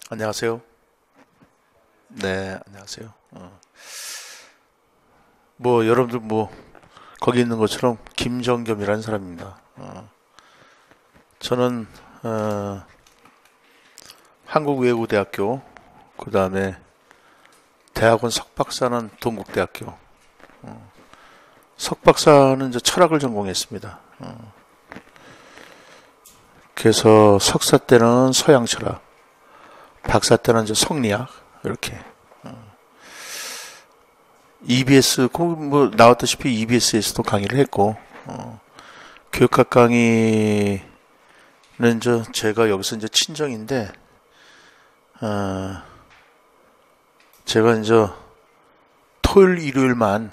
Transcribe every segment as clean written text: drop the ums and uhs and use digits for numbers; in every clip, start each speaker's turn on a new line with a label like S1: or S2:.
S1: 안녕하세요. 네, 안녕하세요. 여러분들 거기 있는 것처럼 김정겸이라는 사람입니다. 저는, 한국외국어대학교, 그 다음에 대학원 석박사는 동국대학교, 석박사는 이제 철학을 전공했습니다. 그래서 석사 때는 서양 철학, 박사 때는 이제 성리학, 이렇게. EBS, 나왔다시피 EBS에서도 강의를 했고, 교육학 강의는 제가 여기서 이제 친정인데, 제가 이제 토요일, 일요일만,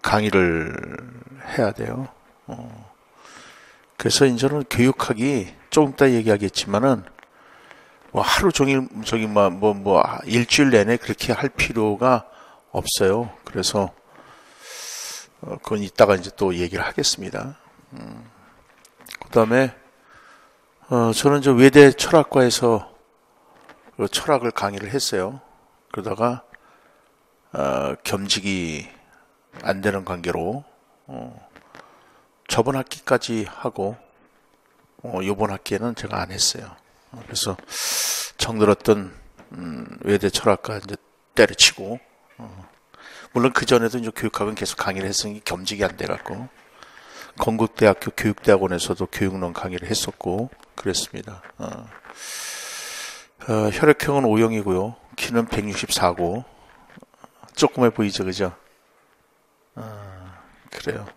S1: 강의를 해야 돼요. 그래서 이제는 교육학이 조금 이따 얘기하겠지만은, 하루 종일, 일주일 내내 그렇게 할 필요가 없어요. 그래서, 그건 이따가 이제 또 얘기를 하겠습니다. 그 다음에, 저는 이제 외대 철학과에서 철학을 강의를 했어요. 그러다가, 겸직이 안 되는 관계로, 저번 학기까지 하고, 요번 학기에는 제가 안 했어요. 그래서 정들었던 외대 철학과 이제 때려치고, 물론 그 전에도 이제 교육학은 계속 강의를 했으니 겸직이 안 돼갖고 건국대학교 교육대학원에서도 교육론 강의를 했었고 그랬습니다. 혈액형은 O형이고요. 키는 164고 조그매 보이죠, 그죠? 그래요.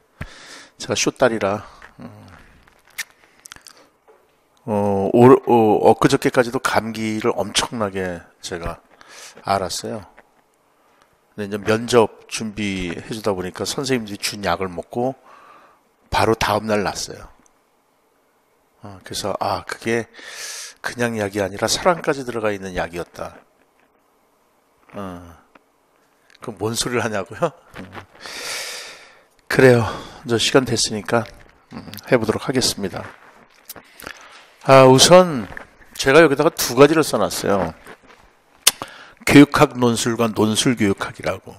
S1: 제가 쇼딸이라. 엊그저께까지도 감기를 엄청나게 제가 앓았어요. 근데 이제 면접 준비해 주다 보니까 선생님들이 준 약을 먹고 바로 다음날 났어요. 그래서, 그게 그냥 약이 아니라 사랑까지 들어가 있는 약이었다. 그럼 뭔 소리를 하냐고요? 그래요. 이제 시간 됐으니까, 해보도록 하겠습니다. 우선 제가 여기다가 두 가지를 써놨어요. 교육학 논술과 논술교육학이라고.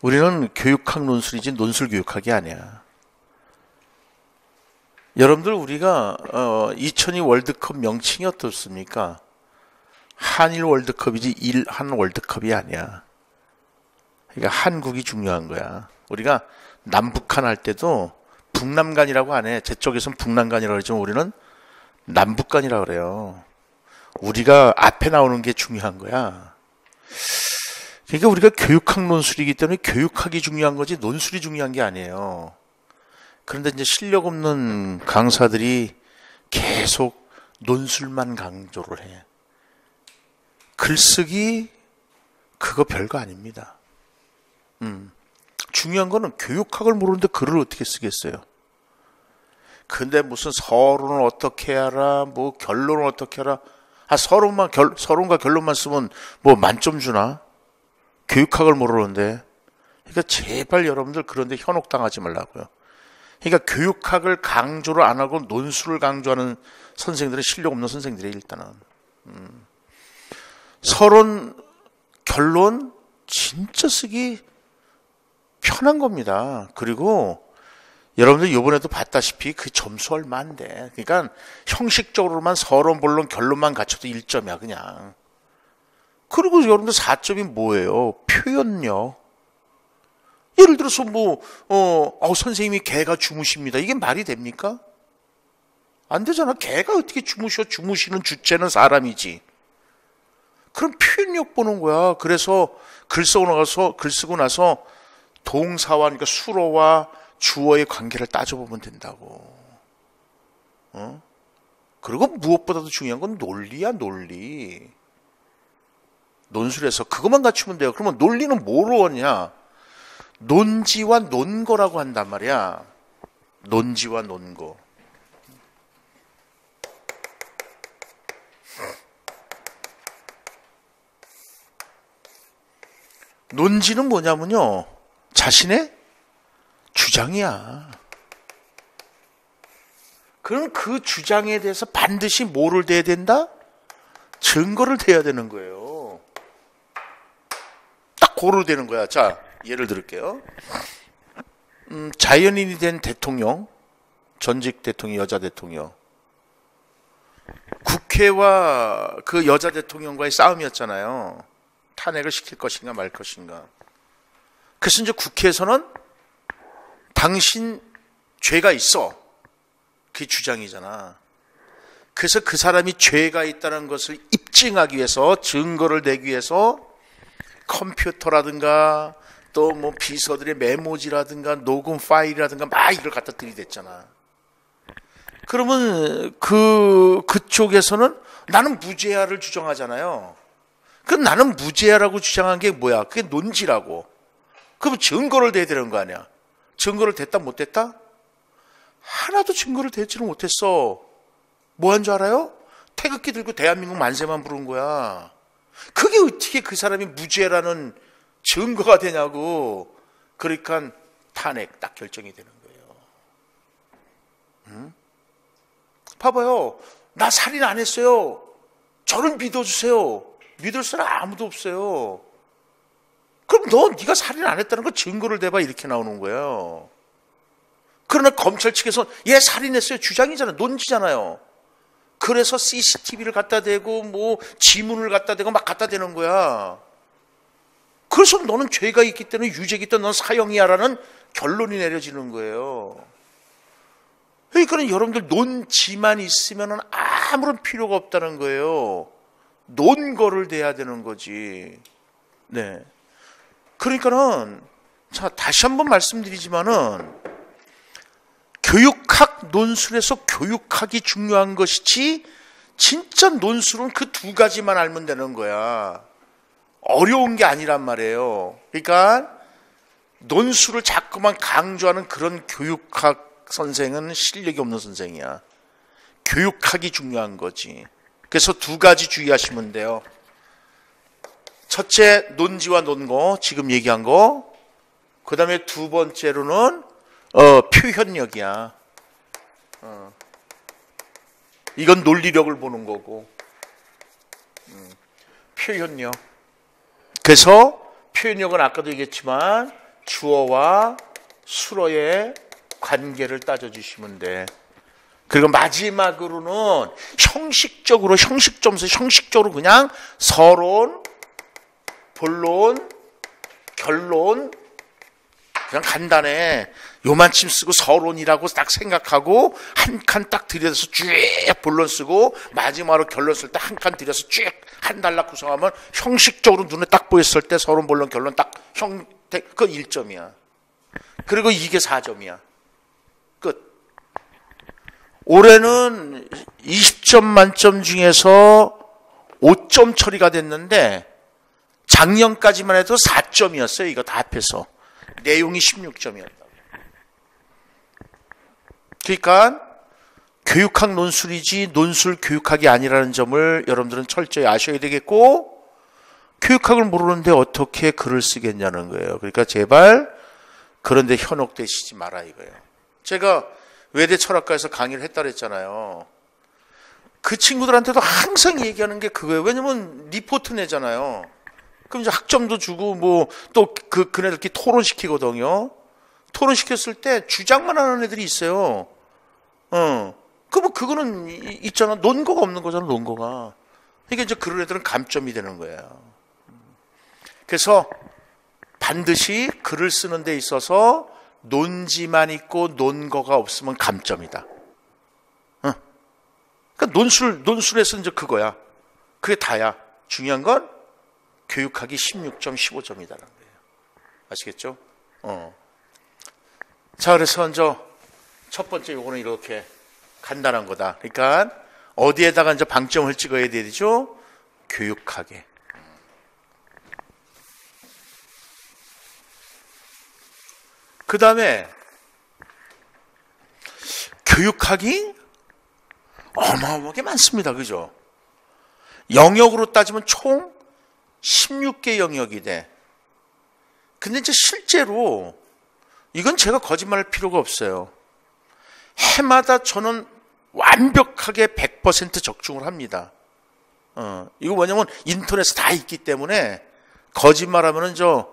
S1: 우리는 교육학 논술이지 논술교육학이 아니야. 여러분들 우리가 2002 월드컵 명칭이 어떻습니까? 한일 월드컵이지 한 월드컵이 아니야. 그러니까 한국이 중요한 거야. 우리가 남북한 할 때도 북남간이라고 안 해. 제 쪽에서는 북남간이라고 그러지만 우리는 남북간이라고 그래요. 우리가 앞에 나오는 게 중요한 거야. 그러니까 우리가 교육학 논술이기 때문에 교육학이 중요한 거지 논술이 중요한 게 아니에요. 그런데 이제 실력 없는 강사들이 계속 논술만 강조를 해. 글쓰기 그거 별거 아닙니다. 중요한 거는 교육학을 모르는데 글을 어떻게 쓰겠어요. 근데 무슨 서론을 어떻게 하라, 결론을 어떻게 하라. 서론과 결론만 쓰면 만점 주나? 교육학을 모르는데. 그러니까 제발 여러분들 그런데 현혹당하지 말라고요. 그러니까 교육학을 강조를 안 하고 논술을 강조하는 선생들은 실력 없는 선생들이에요, 일단은. 서론, 결론 진짜 쓰기 편한 겁니다. 그리고 여러분들 이번에도 봤다시피 그 점수 얼마 안 돼. 그러니까 형식적으로만 서론, 본론, 결론만 갖춰도 1점이야 그냥. 그리고 여러분들 4점이 뭐예요? 표현력. 예를 들어서 선생님이 개가 주무십니다. 이게 말이 됩니까? 안 되잖아. 개가 어떻게 주무셔? 주무시는 주체는 사람이지. 그럼 표현력 보는 거야. 그래서 글 쓰고 나서 동사와, 그러니까 수어와 주어의 관계를 따져보면 된다고. 그리고 무엇보다도 중요한 건 논리야, 논리. 논술에서 그것만 갖추면 돼요. 그러면 논리는 뭐로 하냐? 논지와 논거라고 한단 말이야. 논지와 논거. 논지는 뭐냐면요. 자신의 주장이야. 그럼 그 주장에 대해서 반드시 뭐를 대야 된다? 증거를 대야 되는 거예요. 딱 고를 되는 거야. 자, 예를 들을게요. 자연인이 된 대통령, 전직 대통령, 여자 대통령. 국회와 그 여자 대통령과의 싸움이었잖아요. 탄핵을 시킬 것인가 말 것인가. 그래서 이제 국회에서는 당신 죄가 있어. 그게 주장이잖아. 그래서 그 사람이 죄가 있다는 것을 입증하기 위해서, 증거를 내기 위해서 컴퓨터라든가 또 뭐 비서들의 메모지라든가 녹음 파일이라든가 막 이걸 갖다 들이댔잖아. 그러면 그쪽에서는 나는 무죄야를 주장하잖아요. 그럼 나는 무죄야라고 주장한 게 뭐야? 그게 논지라고. 그럼 증거를 대야 되는 거 아니야? 증거를 댔다 못 댔다? 하나도 증거를 대지를 못했어. 뭐 한 줄 알아요? 태극기 들고 대한민국 만세만 부른 거야. 그게 어떻게 그 사람이 무죄라는 증거가 되냐고. 그러니까 탄핵 딱 결정이 되는 거예요. 응? 봐봐요. 나 살인 안 했어요. 저를 믿어주세요. 믿을 사람 아무도 없어요. 그럼 네가 살인 안 했다는 거 증거를 대봐, 이렇게 나오는 거예요. 그러나 검찰 측에서 얘 살인했어요 주장이잖아요. 논지잖아요. 그래서 CCTV를 갖다 대고 뭐 지문을 갖다 대고 막 갖다 대는 거야. 그래서 너는 죄가 있기 때문에, 유죄이기 때문에 넌 사형이야라는 결론이 내려지는 거예요. 그러니까 여러분들 논지만 있으면 아무런 필요가 없다는 거예요. 논거를 대야 되는 거지. 네. 그러니까는, 자, 다시 한번 말씀드리지만은, 교육학 논술에서 교육학이 중요한 것이지, 진짜 논술은 그 두 가지만 알면 되는 거야. 어려운 게 아니란 말이에요. 그러니까, 논술을 자꾸만 강조하는 그런 교육학 선생은 실력이 없는 선생이야. 교육학이 중요한 거지. 그래서 두 가지 주의하시면 돼요. 첫째, 논지와 논거, 지금 얘기한 거. 그 다음에 두 번째로는 표현력이야. 이건 논리력을 보는 거고. 표현력. 그래서 표현력은 아까도 얘기했지만 주어와 수어의 관계를 따져주시면 돼. 그리고 마지막으로는 형식적으로 그냥 서론, 본론, 결론, 그냥 간단해. 요만침 쓰고 서론이라고 딱 생각하고 한 칸 딱 들여서 쭉 본론 쓰고 마지막으로 결론 쓸 때 한 칸 들여서 쭉 한 단락 구성하면 형식적으로 눈에 딱 보였을 때 서론, 본론, 결론 딱 형태, 그건 1점이야. 그리고 이게 4점이야. 끝. 올해는 20점 만점 중에서 5점 처리가 됐는데 작년까지만 해도 4점이었어요. 이거 다 합해서. 내용이 16점이었다. 그러니까 교육학 논술이지 논술 교육학이 아니라는 점을 여러분들은 철저히 아셔야 되겠고, 교육학을 모르는데 어떻게 글을 쓰겠냐는 거예요. 그러니까 제발 그런데 현혹되시지 마라 이거예요. 제가 외대 철학과에서 강의를 했다 그랬잖아요. 그 친구들한테도 항상 얘기하는 게 그거예요. 왜냐면 리포트 내잖아요. 그럼 이제 학점도 주고 뭐 또 그네들끼리 토론시키거든요. 토론시켰을 때 주장만 하는 애들이 있어요. 그거는 있잖아. 논거가 없는 거잖아, 논거가. 그러니까 이제 그런 애들은 감점이 되는 거예요. 그래서 반드시 글을 쓰는 데 있어서 논지만 있고 논거가 없으면 감점이다. 그러니까 논술에서 이제 그거야. 그게 다야. 중요한 건 교육학이 16점, 15점이다라는 거예요. 아시겠죠? 자, 그래서 이제 첫 번째 요거는 이렇게 간단한 거다. 그러니까 어디에다가 이제 방점을 찍어야 되죠? 교육학에. 그 다음에 교육학이 어마어마하게 많습니다. 그죠? 영역으로 따지면 총 16개 영역이 돼. 근데 이제 실제로 이건 제가 거짓말할 필요가 없어요. 해마다 저는 완벽하게 100% 적중을 합니다. 이거 뭐냐면 인터넷에 다 있기 때문에 거짓말하면은 저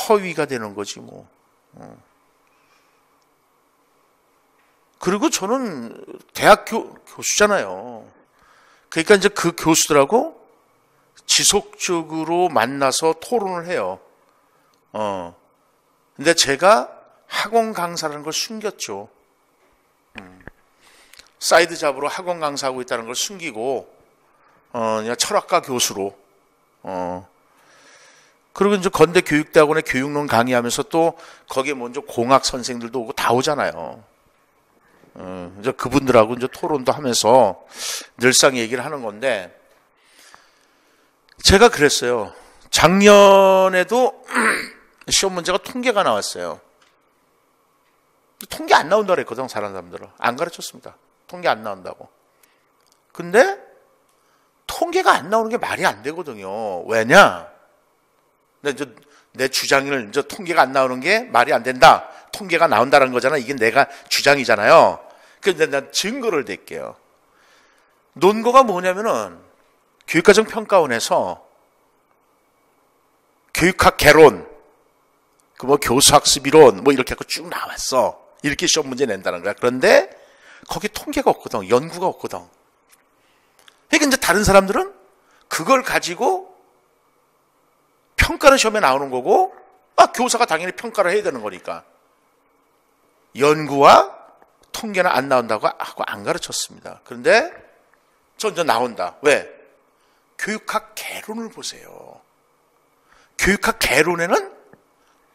S1: 허위가 되는 거지 뭐. 그리고 저는 대학 교수잖아요. 그러니까 이제 그 교수들하고 지속적으로 만나서 토론을 해요. 근데 제가 학원 강사라는 걸 숨겼죠. 사이드 잡으로 학원 강사하고 있다는 걸 숨기고, 그냥 철학과 교수로, 그리고 이제 건대 교육대학원에 교육론 강의하면서 또 거기에 먼저 공학 선생들도 오고 다 오잖아요. 이제 그분들하고 이제 토론도 하면서 늘상 얘기를 하는 건데, 제가 그랬어요. 작년에도 시험 문제가 통계가 나왔어요. 통계 안 나온다고 그랬거든, 사는 사람들은. 안 가르쳤습니다. 통계 안 나온다고. 근데 통계가 안 나오는 게 말이 안 되거든요. 왜냐? 내 주장을 이제 통계가 안 나오는 게 말이 안 된다. 통계가 나온다는 거잖아. 이게 내가 주장이잖아요. 그런데 난 증거를 댈게요. 논거가 뭐냐면은 교육과정평가원에서 교육학 개론, 그 뭐 교수학습 이론 뭐 이렇게 하고 쭉 나왔어. 이렇게 시험 문제 낸다는 거야. 그런데 거기 통계가 없거든. 연구가 없거든. 그러니까 이제 다른 사람들은 그걸 가지고 평가는 시험에 나오는 거고, 교사가 당연히 평가를 해야 되는 거니까. 연구와 통계는 안 나온다고 하고 안 가르쳤습니다. 그런데 저 이제 나온다. 왜? 교육학 개론을 보세요. 교육학 개론에는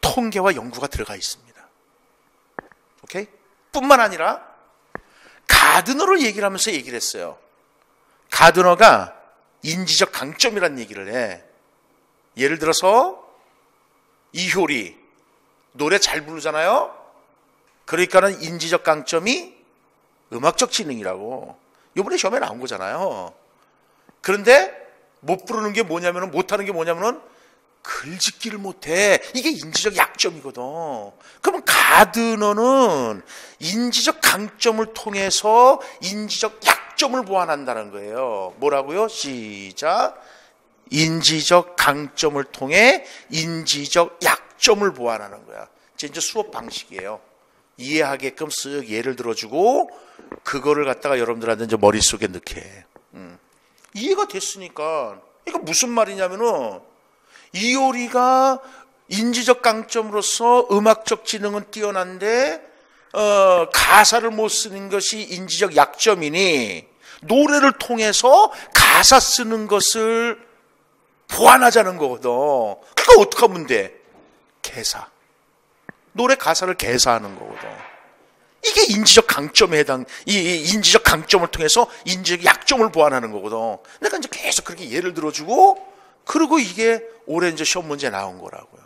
S1: 통계와 연구가 들어가 있습니다. 오케이? 뿐만 아니라 가드너를 얘기를 하면서 얘기를 했어요. 가드너가 인지적 강점이라는 얘기를 해. 예를 들어서 이효리 노래 잘 부르잖아요. 그러니까는 인지적 강점이 음악적 지능이라고. 이번에 시험에 나온 거잖아요. 그런데 못 부르는 게 뭐냐면은, 못하는 게 뭐냐면은 글짓기를 못해. 이게 인지적 약점이거든. 그러면 가드너는 인지적 강점을 통해서 인지적 약점을 보완한다는 거예요. 뭐라고요? 시작. 인지적 강점을 통해 인지적 약점을 보완하는 거야. 이제 수업 방식이에요. 이해하게끔 쓱 예를 들어주고 그거를 갖다가 여러분들한테 이제 머릿속에 넣게. 이해가 됐으니까. 이거 무슨 말이냐면은 이효리가 인지적 강점으로서 음악적 지능은 뛰어난데 가사를 못 쓰는 것이 인지적 약점이니 노래를 통해서 가사 쓰는 것을 보완하자는 거거든. 그러니까 어떻게 하면 돼? 개사. 노래 가사를 개사하는 거거든. 이게 인지적 강점에 이 인지적 강점을 통해서 인지적 약점을 보완하는 거거든. 내가 이제 계속 그렇게 예를 들어주고, 그리고 이게 올해 이제 시험 문제 나온 거라고요.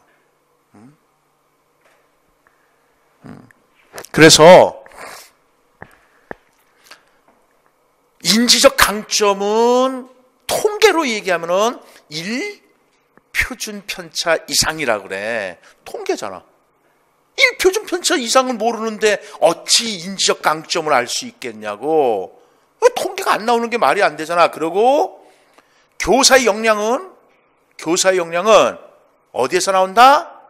S1: 그래서 인지적 강점은 통계로 얘기하면은 1표준 편차 이상이라 그래. 통계잖아. 1표준 편차 이상을 모르는데 어찌 인지적 강점을 알 수 있겠냐고. 통계가 안 나오는 게 말이 안 되잖아. 그리고 교사의 역량은 어디에서 나온다?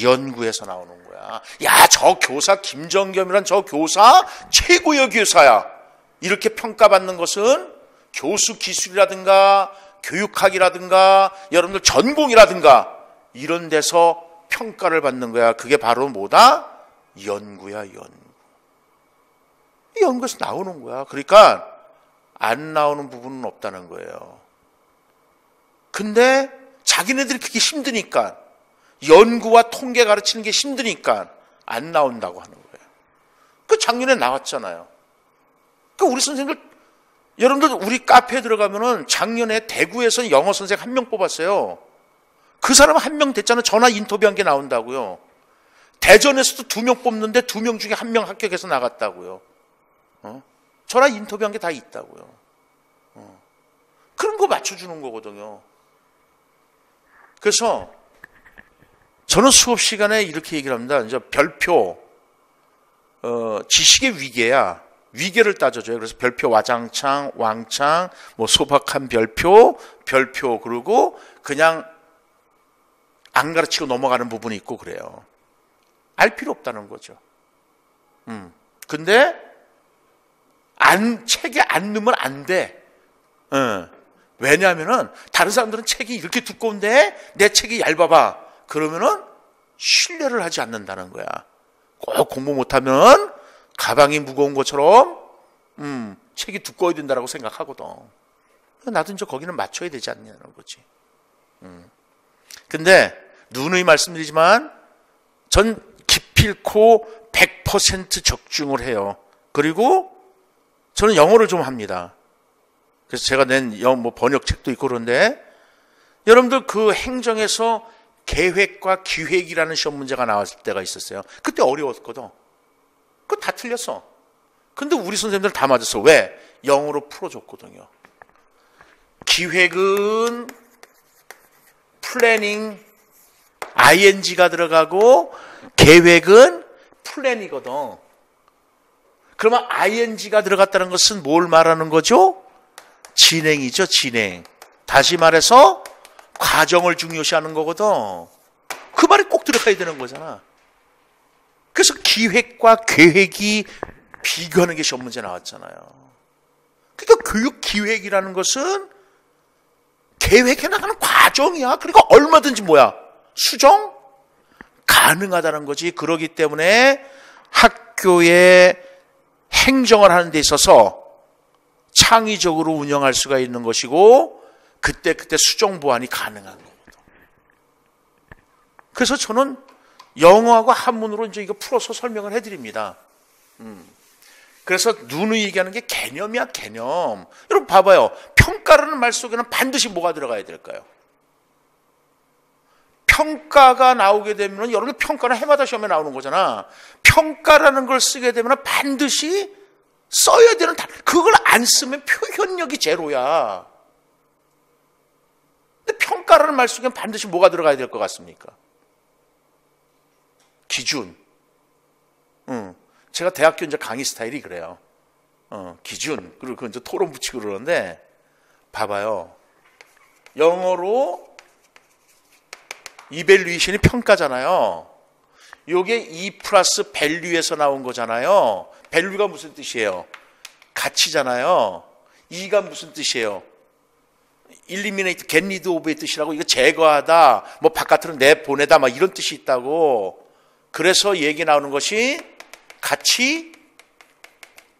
S1: 연구에서 나오는 거야. 야, 저 교사 김정겸이란 저 교사 최고의 교사야. 이렇게 평가받는 것은 교수 기술이라든가 교육학이라든가 여러분들 전공이라든가 이런 데서 평가를 받는 거야. 그게 바로 뭐다? 연구야, 연구. 이 연구에서 나오는 거야. 그러니까 안 나오는 부분은 없다는 거예요. 근데 자기네들이 그게 힘드니까, 연구와 통계 가르치는 게 힘드니까 안 나온다고 하는 거예요. 그 작년에 나왔잖아요. 그 우리 선생님들, 여러분들 우리 카페에 들어가면은 작년에 대구에서 영어 선생 한 명 뽑았어요. 그 사람 한 명 됐잖아요. 전화 인터뷰한 게 나온다고요. 대전에서도 2명 뽑는데 2명 중에 1명 합격해서 나갔다고요. 전화 인터뷰한 게 다 있다고요. 그런 거 맞춰주는 거거든요. 그래서 저는 수업 시간에 이렇게 얘기를 합니다. 이제 별표, 지식의 위계야. 위계를 따져줘요. 그래서 별표, 와장창, 왕창, 뭐 소박한 별표, 별표, 그리고 그냥 안 가르치고 넘어가는 부분이 있고 그래요. 알 필요 없다는 거죠. 근데 책에 안 넣으면 안 돼. 왜냐하면은 다른 사람들은 책이 이렇게 두꺼운데 내 책이 얇아봐. 그러면은 신뢰를 하지 않는다는 거야. 꼭 공부 못하면 가방이 무거운 것처럼 책이 두꺼워야 된다고 생각하거든. 나도 이제 거기는 맞춰야 되지 않냐는 거지. 근데 누누이 말씀드리지만 전 기필코 100% 적중을 해요. 그리고 저는 영어를 좀 합니다. 그래서 제가 낸 뭐 번역책도 있고 그런데 여러분들 그 행정에서 계획과 기획이라는 시험 문제가 나왔을 때가 있었어요. 그때 어려웠거든. 그거 다 틀렸어. 근데 우리 선생님들 다 맞았어. 왜? 영어로 풀어줬거든요. 기획은 플래닝, ing가 들어가고 계획은 플랜이거든. 그러면 ing가 들어갔다는 것은 뭘 말하는 거죠? 진행이죠, 진행. 다시 말해서 과정을 중요시하는 거거든. 그 말이 꼭 들어가야 되는 거잖아. 그래서 기획과 계획이 비교하는 게 시험 문제 나왔잖아요. 그러니까 교육 기획이라는 것은 계획해 나가는 과정이야. 그러니까 얼마든지 뭐야? 수정? 가능하다는 거지. 그러기 때문에 학교에 행정을 하는 데 있어서 창의적으로 운영할 수가 있는 것이고 그때그때 수정 보완이 가능한 거거든. 그래서 저는 영어하고 한문으로 이제 이거 풀어서 설명을 해드립니다. 그래서 누누이 얘기하는 게 개념이야, 개념. 여러분 봐봐요. 평가라는 말 속에는 반드시 뭐가 들어가야 될까요? 평가가 나오게 되면 여러분 평가는 해마다 시험에 나오는 거잖아. 평가라는 걸 쓰게 되면 반드시 써야 되는 그걸 안 쓰면 표현력이 제로야. 근데 평가라는 말 속에는 반드시 뭐가 들어가야 될 것 같습니까? 기준. 제가 대학교 이제 강의 스타일이 그래요. 기준. 그리고 그 이제 토론 붙이고 그러는데 봐봐요. 영어로 이밸류에이션이 평가잖아요. 요게 E 플러스 밸류에서 나온 거잖아요. 밸류가 무슨 뜻이에요? 가치잖아요. E가 무슨 뜻이에요? eliminate, get rid of의 뜻이라고. 이거 제거하다, 뭐 바깥으로 내보내다, 막 이런 뜻이 있다고. 그래서 얘기 나오는 것이 가치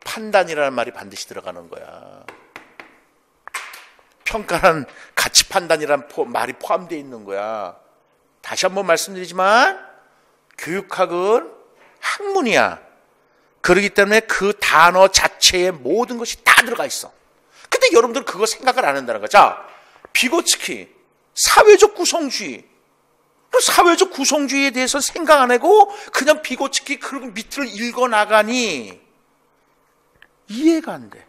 S1: 판단이라는 말이 반드시 들어가는 거야. 평가는 가치 판단이라는 말이 포함되어 있는 거야. 다시 한번 말씀드리지만 교육학은 학문이야. 그렇기 때문에 그 단어 자체에 모든 것이 다 들어가 있어. 근데 여러분들 그거 생각을 안 한다는 거죠. 자, 비고츠키, 사회적 구성주의. 그 사회적 구성주의에 대해서 생각 안 하고 그냥 비고츠키 그리고 밑을 읽어 나가니 이해가 안 돼.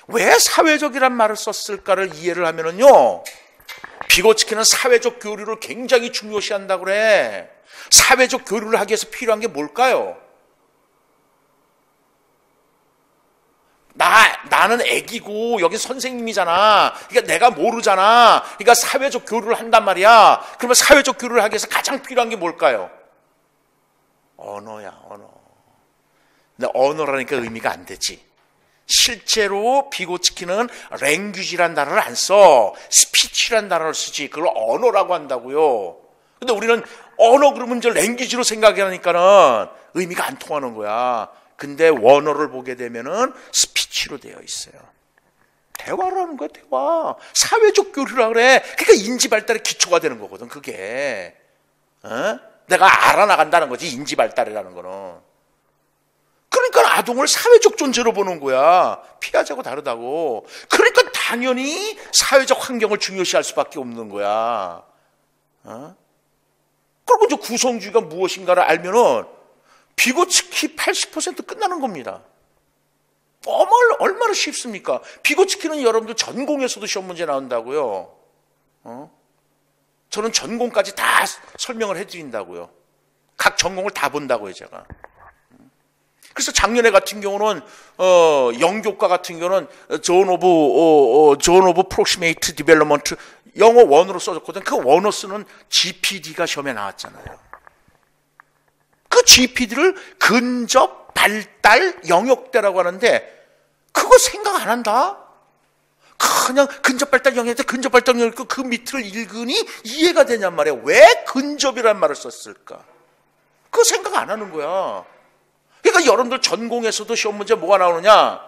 S1: 왜 사회적이란 말을 썼을까를 이해를 하면은요, 비고츠키는 사회적 교류를 굉장히 중요시한다고 그래. 사회적 교류를 하기 위해서 필요한 게 뭘까요? 나는 애기고 여기 선생님이잖아. 그러니까 내가 모르잖아. 그러니까 사회적 교류를 한단 말이야. 그러면 사회적 교류를 하기 위해서 가장 필요한 게 뭘까요? 언어야, 언어. 근데 언어라니까 의미가 안 되지. 실제로 비고츠키는 랭귀지란 단어를 안 써. 스피치란 단어를 쓰지. 그걸 언어라고 한다고요. 근데 우리는 언어 그러면 이제 랭귀지로 생각하니까는 의미가 안 통하는 거야. 근데 원어를 보게 되면은 스피치로 되어 있어요. 대화라는 거야, 대화. 사회적 교류라 그래. 그러니까 인지 발달의 기초가 되는 거거든, 그게. 내가 알아나간다는 거지, 인지 발달이라는 거는. 그러니까 아동을 사회적 존재로 보는 거야. 피하자고 다르다고. 그러니까 당연히 사회적 환경을 중요시할 수밖에 없는 거야. 그리고 이제 구성주의가 무엇인가를 알면은 비고츠키 80% 끝나는 겁니다. 얼마나 쉽습니까? 비고츠키는 여러분들 전공에서도 시험 문제 나온다고요. 저는 전공까지 다 설명을 해드린다고요. 각 전공을 다 본다고요, 제가. 그래서 작년에 같은 경우는 영교과 같은 경우는 존 오브 프록시메이트 디벨롭먼트 영어 원어로 써졌거든. 그 원어 쓰는 GPD가 시험에 나왔잖아요. 그 GPD를 근접 발달 영역대라고 하는데 그거 생각 안 한다? 그냥 근접 발달 영역대 근접 발달 영역 그 밑을 읽으니 이해가 되냔 말이야. 왜 근접이란 말을 썼을까? 그거 생각 안 하는 거야. 그러니까 여러분들 전공에서도 시험 문제 뭐가 나오느냐?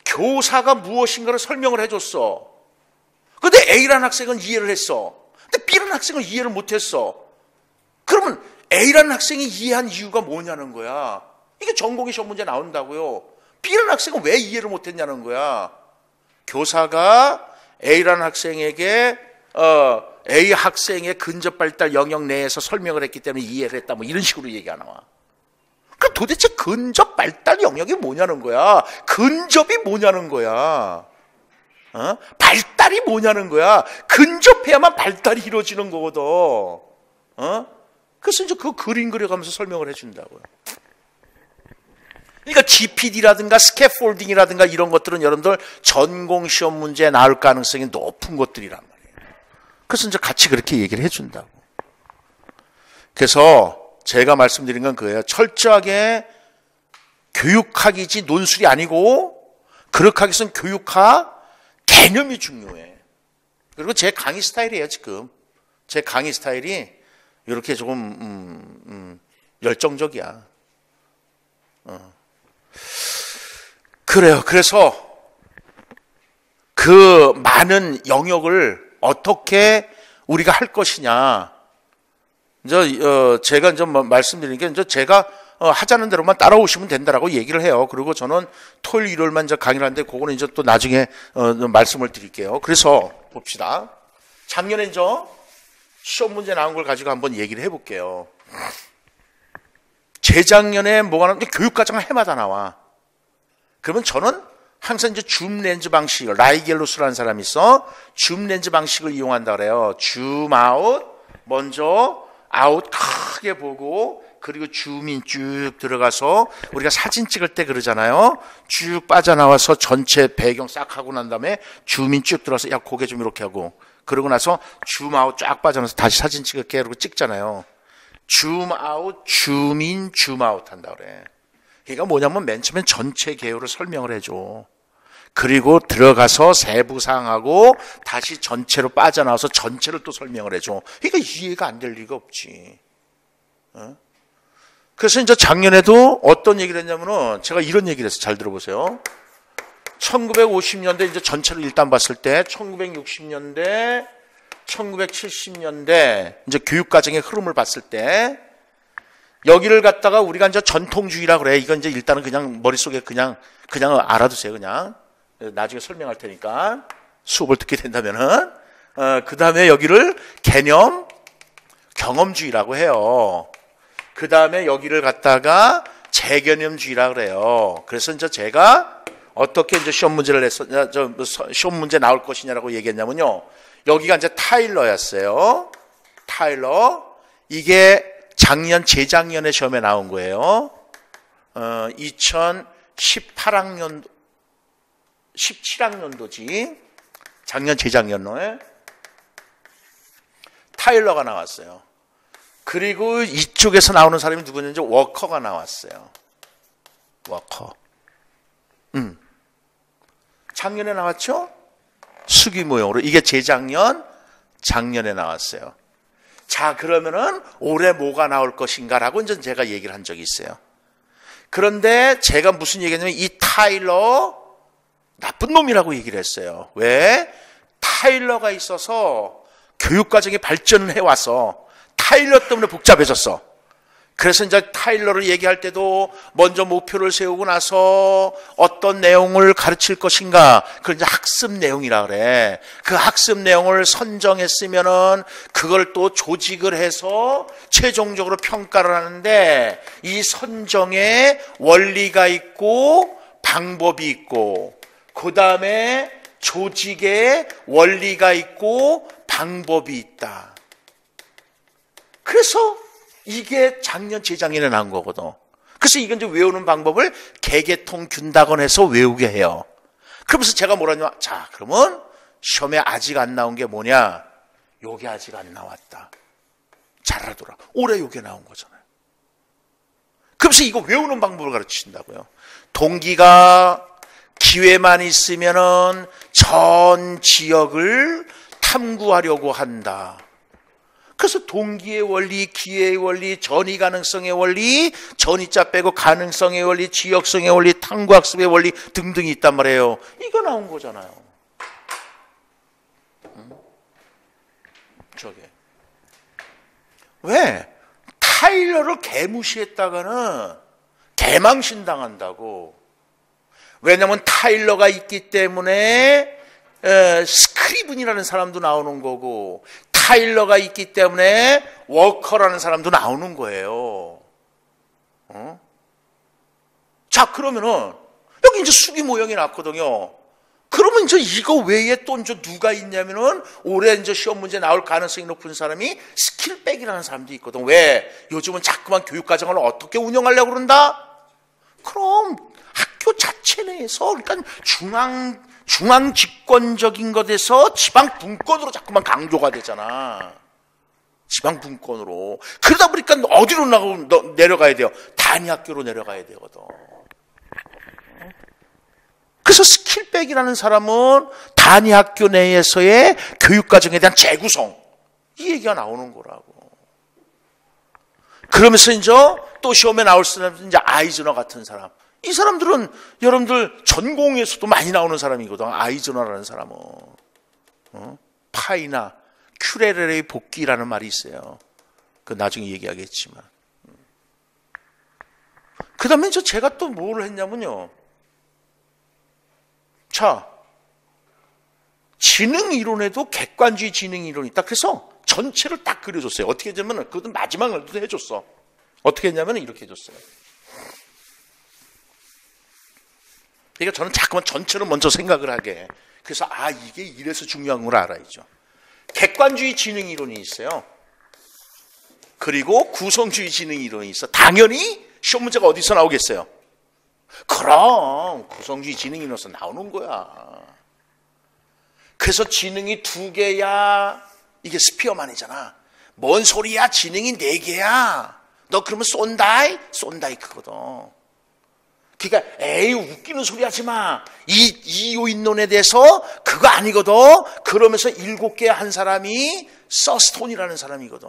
S1: 교사가 무엇인가를 설명을 해줬어. 근데 A라는 학생은 이해를 했어. 근데 B라는 학생은 이해를 못했어. 그러면 A라는 학생이 이해한 이유가 뭐냐는 거야. 이게 전공의 시험 문제 나온다고요. B라는 학생은 왜 이해를 못했냐는 거야. 교사가 A라는 학생에게 A 학생의 근접 발달 영역 내에서 설명을 했기 때문에 이해를 했다. 뭐 이런 식으로 얘기가 나와. 그 도대체 근접 발달 영역이 뭐냐는 거야. 근접이 뭐냐는 거야. 발달이 뭐냐는 거야. 근접해야만 발달이 이루어지는 거거든. 그래서 이제 그 그림 그려가면서 설명을 해준다고요. 그러니까 GPD라든가 스캐폴딩이라든가 이런 것들은 여러분들 전공 시험 문제에 나올 가능성이 높은 것들이란 말이에요. 그래서 이제 같이 그렇게 얘기를 해준다고. 그래서 제가 말씀드린 건 그거예요. 철저하게 교육학이지 논술이 아니고 그렇게 하기 위해서는 교육학 개념이 중요해. 그리고 제 강의 스타일이에요, 지금. 제 강의 스타일이 이렇게 조금 열정적이야. 그래요. 그래서 그 많은 영역을 어떻게 우리가 할 것이냐. 제가 이제 말씀드리는 게 이제 제가 하자는 대로만 따라오시면 된다라고 얘기를 해요. 그리고 저는 토요일, 일요일만 이제 강의를 하는데 그거는 이제 또 나중에 말씀을 드릴게요. 그래서 봅시다. 작년에 이제 시험 문제 나온 걸 가지고 한번 얘기를 해볼게요. 재작년에 뭐가 나오는데 교육과정 해마다 나와. 그러면 저는 항상 이제 줌 렌즈 방식, 라이겔로스라는 사람이 있어. 줌 렌즈 방식을 이용한다 그래요. 줌 아웃, 먼저 아웃 크게 보고, 그리고 줌인 쭉 들어가서 우리가 사진 찍을 때 그러잖아요. 쭉 빠져나와서 전체 배경 싹 하고 난 다음에 줌인 쭉 들어서 야 고개 좀 이렇게 하고, 그러고 나서 줌 아웃 쫙 빠져나와서 다시 사진 찍을게 그러고 찍잖아요. 줌 아웃, 줌인, 줌 아웃 한다 그래. 그러니까 뭐냐면 맨 처음엔 전체 개요를 설명을 해줘. 그리고 들어가서 세부사항하고 다시 전체로 빠져나와서 전체를 또 설명을 해줘. 그러니까 이해가 안 될 리가 없지. 그래서 이제 작년에도 어떤 얘기를 했냐면은 제가 이런 얘기를 했어요. 잘 들어보세요. 1950년대 이제 전체를 일단 봤을 때 1960년대, 1970년대 이제 교육과정의 흐름을 봤을 때 여기를 갖다가 우리가 이제 전통주의라 그래. 이건 이제 일단은 그냥 머릿속에 그냥 알아두세요. 그냥 나중에 설명할 테니까 수업을 듣게 된다면은 그 다음에 여기를 개념 경험주의라고 해요. 그 다음에 여기를 갖다가 재개념주의라 그래요. 그래서 이제 제가 어떻게 이제 시험 문제를 시험 문제 나올 것이냐라고 얘기했냐면요. 여기가 이제 타일러였어요. 타일러. 이게 작년, 재작년에 시험에 나온 거예요. 2018학년, 17학년도지. 작년, 재작년에. 타일러가 나왔어요. 그리고 이쪽에서 나오는 사람이 누구냐면 워커가 나왔어요. 워커. 작년에 나왔죠? 수기 모형으로. 이게 재작년, 작년에 나왔어요. 자, 그러면은 올해 뭐가 나올 것인가라고 이제 제가 얘기를 한 적이 있어요. 그런데 제가 무슨 얘기했냐면 이 타일러 나쁜 놈이라고 얘기를 했어요. 왜? 타일러가 있어서 교육과정이 발전을 해와서 타일러 때문에 복잡해졌어. 그래서 이제 타일러를 얘기할 때도 먼저 목표를 세우고 나서 어떤 내용을 가르칠 것인가, 그걸 이제 학습 내용이라 그래. 그 학습 내용을 선정했으면은 그걸 또 조직을 해서 최종적으로 평가를 하는데 이 선정에 원리가 있고 방법이 있고 그 다음에 조직에 원리가 있고 방법이 있다. 그래서 이게 작년, 재작년에 나온 거거든. 그래서 이건 이제 외우는 방법을 개개통 균닥원에서 외우게 해요. 그러면서 제가 뭐라냐? 자, 그러면 시험에 아직 안 나온 게 뭐냐? 요게 아직 안 나왔다. 잘하더라. 올해 요게 나온 거잖아요. 그러면서 이거 외우는 방법을 가르치신다고요. 동기가 기회만 있으면은 전 지역을 탐구하려고 한다. 그래서 동기의 원리, 기회의 원리, 전이 가능성의 원리, 전이자 빼고 가능성의 원리, 지역성의 원리, 탐구학습의 원리 등등이 있단 말이에요. 이거 나온 거잖아요. 저게. 왜? 타일러를 개무시했다가는 개망신 당한다고. 왜냐하면 타일러가 있기 때문에 스크리븐이라는 사람도 나오는 거고, 타일러가 있기 때문에 워커라는 사람도 나오는 거예요. 자, 그러면은 여기 이제 수기 모형이 났거든요. 그러면 이제 이거 외에 또 이제 누가 있냐면은 올해 이제 시험 문제 나올 가능성이 높은 사람이 스킬백이라는 사람도 있거든. 왜? 요즘은 자꾸만 교육과정을 어떻게 운영하려고 그런다? 그럼 학교 자체 내에서, 그러니까 중앙 집권적인 것에서 지방 분권으로 자꾸만 강조가 되잖아. 지방 분권으로. 그러다 보니까 어디로 내려가야 돼요? 단위학교로 내려가야 되거든. 그래서 스킬백이라는 사람은 단위학교 내에서의 교육과정에 대한 재구성, 이 얘기가 나오는 거라고. 그러면서 이제 또 시험에 나올 사람은 이제 아이즈너 같은 사람. 이 사람들은 여러분들 전공에서도 많이 나오는 사람이거든. 아이즈너라는 사람은. 파이나 큐레레의 복귀라는 말이 있어요. 그 나중에 얘기하겠지만. 그 다음에 제가 또 뭘 했냐면요. 자, 지능 이론에도 객관주의 지능 이론이 있다. 그래서 전체를 딱 그려줬어요. 어떻게 했냐면, 그것도 마지막 날도 해줬어. 어떻게 했냐면 이렇게 해줬어요. 그러니까 저는 자꾸만 전체를 먼저 생각을 하게 해. 그래서 이게 이래서 중요한 걸 알아야죠. 객관주의 지능 이론이 있어요. 그리고 구성주의 지능 이론이 있어. 당연히 시험 문제가 어디서 나오겠어요? 그럼 구성주의 지능 이론에서 나오는 거야. 그래서 지능이 2개야. 이게 스피어만이잖아. 뭔 소리야? 지능이 4개야. 너 그러면 쏜다이 크거든. 그러니까 에이 웃기는 소리 하지 마. 이 요인론에 대해서 그거 아니거든. 그러면서 7개 한 사람이 서스톤이라는 사람이거든.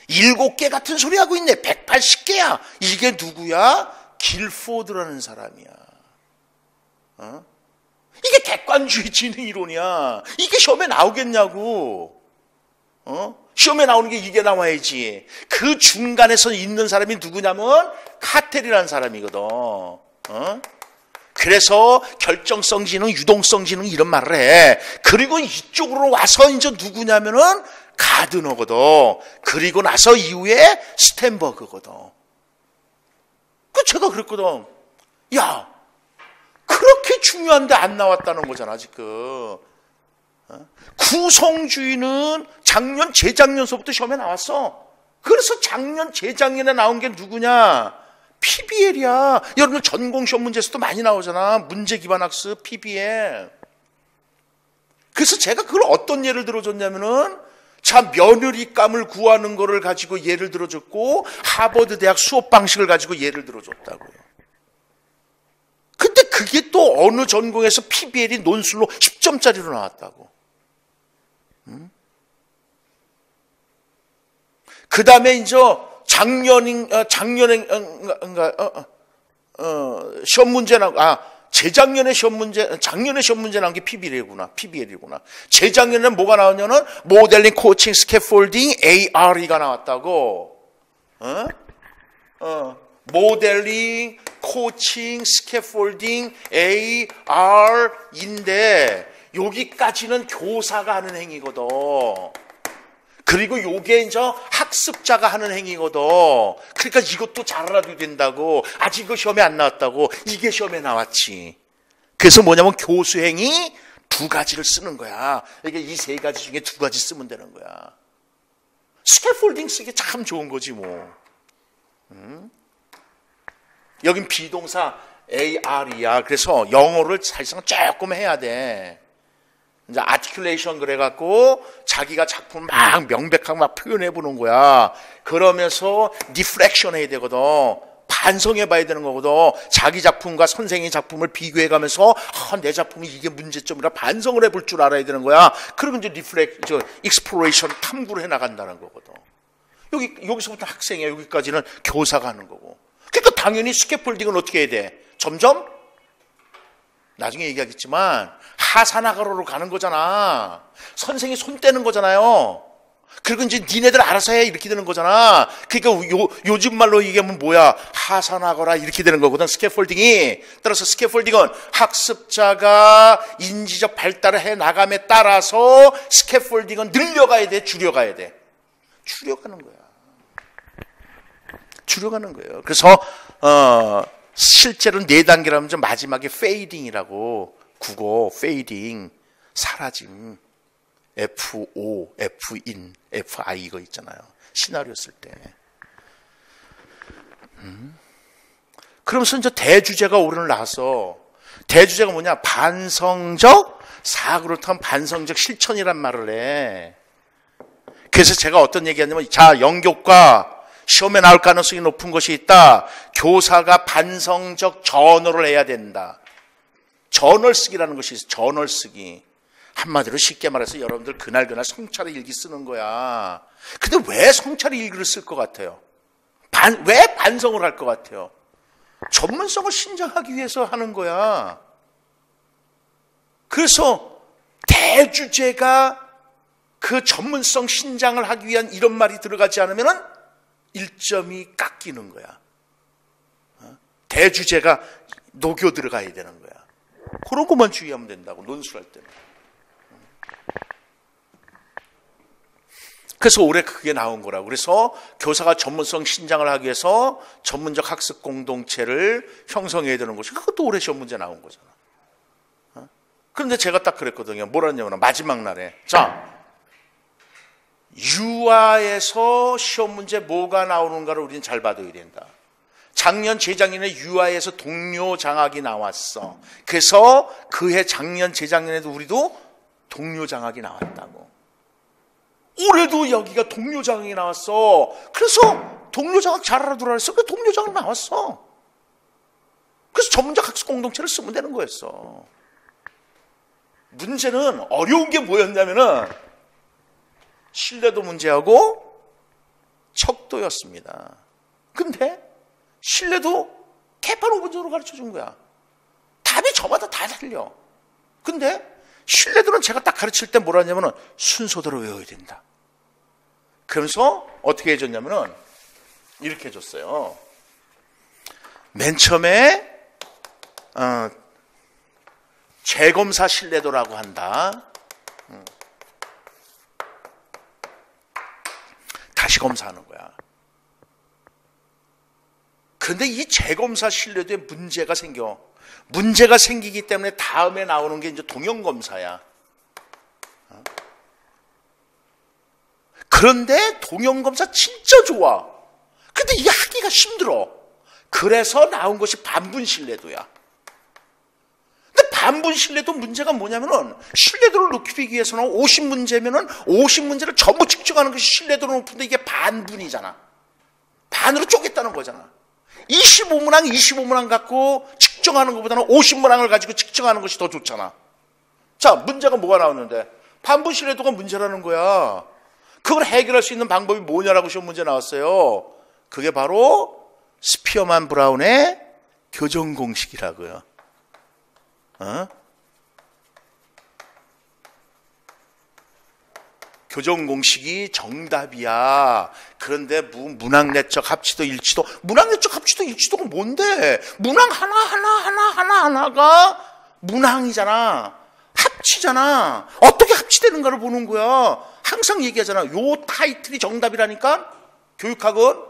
S1: 7개 같은 소리 하고 있네. 180개야. 이게 누구야? 길포드라는 사람이야. 이게 객관주의 지능 이론이야. 이게 시험에 나오겠냐고. 시험에 나오는 게 이게 나와야지. 그 중간에서 있는 사람이 누구냐면 카텔이라는 사람이거든. 그래서 결정성 지능, 유동성 지능 이런 말을 해. 그리고 이쪽으로 와서 이제 누구냐면은 가드너거든. 그리고 나서 이후에 스탠버그거든. 그 제가 그랬거든. 야, 그렇게 중요한데 안 나왔다는 거잖아 지금. 구성주의는 재작년서부터 시험에 나왔어. 그래서 재작년에 나온 게 누구냐? PBL이야. 여러분들 전공 시험 문제에서도 많이 나오잖아. 문제 기반 학습, PBL. 그래서 제가 그걸 어떤 예를 들어줬냐면은, 자, 며느리감을 구하는 거를 가지고 예를 들어줬고, 하버드 대학 수업 방식을 가지고 예를 들어줬다고요. 근데 그게 또 어느 전공에서 PBL이 논술로 10점짜리로 나왔다고. 그 다음에 이제 작년에 시험 문제 재작년에 작년에 시험 문제 나온 게 PBL이구나. 재작년에는 뭐가 나오냐면 모델링, 코칭, 스캐폴딩, ARE가 나왔다고. 모델링, 코칭, 스캐폴딩, AR인데 여기까지는 교사가 하는 행위거든. 그리고 요게 이제 학습자가 하는 행위거든. 그러니까 이것도 잘 알아도 된다고. 아직 이거 시험에 안 나왔다고. 이게 시험에 나왔지. 그래서 뭐냐면 교수 행위 2가지를 쓰는 거야. 이게 이 3가지 중에 2가지 쓰면 되는 거야. 스캐폴딩 쓰기 참 좋은 거지 뭐. 여긴 비동사 AR이야. 그래서 영어를 사실상 조금 해야 돼. 이제 아티큘레이션 그래갖고 자기가 작품 막 명백하게 막 표현해보는 거야. 그러면서 리플렉션 해야 되거든. 반성해봐야 되는 거거든. 자기 작품과 선생의 작품을 비교해가면서 내 작품이 이게 문제점이라 반성을 해볼 줄 알아야 되는 거야. 그리고 이제 익스플로레이션 탐구를 해나간다는 거거든. 여기서부터 학생이야. 여기까지는 교사가 하는 거고. 그러니까 당연히 스캐폴딩은 어떻게 해야 돼? 점점 나중에 얘기하겠지만 하사나가로로 가는 거잖아. 선생이 손 떼는 거잖아요. 그리고 이제 니네들 알아서 해 이렇게 되는 거잖아. 그러니까 요즘 말로 얘기하면 뭐야? 하사나가라 이렇게 되는 거거든. 스캐폴딩이. 따라서 스캐폴딩은 학습자가 인지적 발달을 해 나감에 따라서 스캐폴딩은 늘려가야 돼, 줄여가야 돼. 줄여가는 거야. 줄여가는 거예요. 그래서 실제로 4단계라면 좀 마지막에 페이딩이라고, 국어 페이딩, 사라짐, FO, F인, FI 이거 있잖아요. 시나리오 쓸 때. 그러면서 이제 대주제가 오늘 나와서, 대주제가 뭐냐? 반성적 사고를 탄 반성적 실천이란 말을 해. 그래서 제가 어떤 얘기하냐면, 자, 영교과 시험에 나올 가능성이 높은 것이 있다. 교사가 반성적 저널을 해야 된다. 저널 쓰기라는 것이 있어요. 저널 쓰기. 한마디로 쉽게 말해서 여러분들 그날 성찰의 일기 쓰는 거야. 근데 왜 성찰의 일기를 쓸 것 같아요? 왜 반성을 할 것 같아요? 전문성을 신장하기 위해서 하는 거야. 그래서 대주제가 그 전문성 신장을 하기 위한 이런 말이 들어가지 않으면은 1점이 깎이는 거야. 대주제가 녹여 들어가야 되는 거야. 그런 것만 주의하면 된다고, 논술할 때는. 그래서 올해 그게 나온 거라고. 그래서 교사가 전문성 신장을 하기 위해서 전문적 학습 공동체를 형성해야 되는 것이, 그것도 올해 시험 문제 나온 거잖아. 그런데 제가 딱 그랬거든요. 뭐라냐면 마지막 날에, 자, 유아에서 시험 문제 뭐가 나오는가를 우리는 잘 봐둬야 된다. 작년, 재작년에 유아에서 동료 장학이 나왔어. 그래서 그해 작년, 재작년에도 우리도 동료 장학이 나왔다고. 올해도 여기가 동료 장학이 나왔어. 그래서 동료 장학 잘 알아두라 했어. 그 동료 장학 나왔어. 그래서 전문적 학습 공동체를 쓰면 되는 거였어. 문제는 어려운 게 뭐였냐면은 신뢰도 문제하고 척도였습니다. 근데 신뢰도 개판 5분적으로 가르쳐 준 거야. 답이 저마다 다 달려. 근데 신뢰도는 제가 딱 가르칠 때 뭐라 하냐면은 순서대로 외워야 된다. 그러면서 어떻게 해줬냐면은 이렇게 해줬어요. 맨 처음에 재검사 신뢰도라고 한다. 다시 검사하는 거야. 그런데 이 재검사 신뢰도에 문제가 생겨. 문제가 생기기 때문에 다음에 나오는 게 이제 동영검사야. 그런데 동영검사 진짜 좋아. 근데 이게 하기가 힘들어. 그래서 나온 것이 반분 신뢰도야. 근데 반분 신뢰도 문제가 뭐냐면은 신뢰도를 높이기 위해서는 50문제면은 50문제를 전부 측정하는 것이 신뢰도가 높은데 이게 반분이잖아. 반으로 쪼갰다는 거잖아. 25문항 갖고 측정하는 것보다는 50문항을 가지고 측정하는 것이 더 좋잖아. 자, 문제가 뭐가 나왔는데 반분 신뢰도가 문제라는 거야. 그걸 해결할 수 있는 방법이 뭐냐라고 시험 문제 나왔어요. 그게 바로 스피어만 브라운의 교정 공식이라고요. 교정 공식이 정답이야. 그런데 문항 내적 합치도 일치도, 문항 내적 합치도 일치도가 뭔데? 문항 하나가 문항이잖아. 합치잖아. 어떻게 합치되는가를 보는 거야. 항상 얘기하잖아. 요 타이틀이 정답이라니까. 교육학은.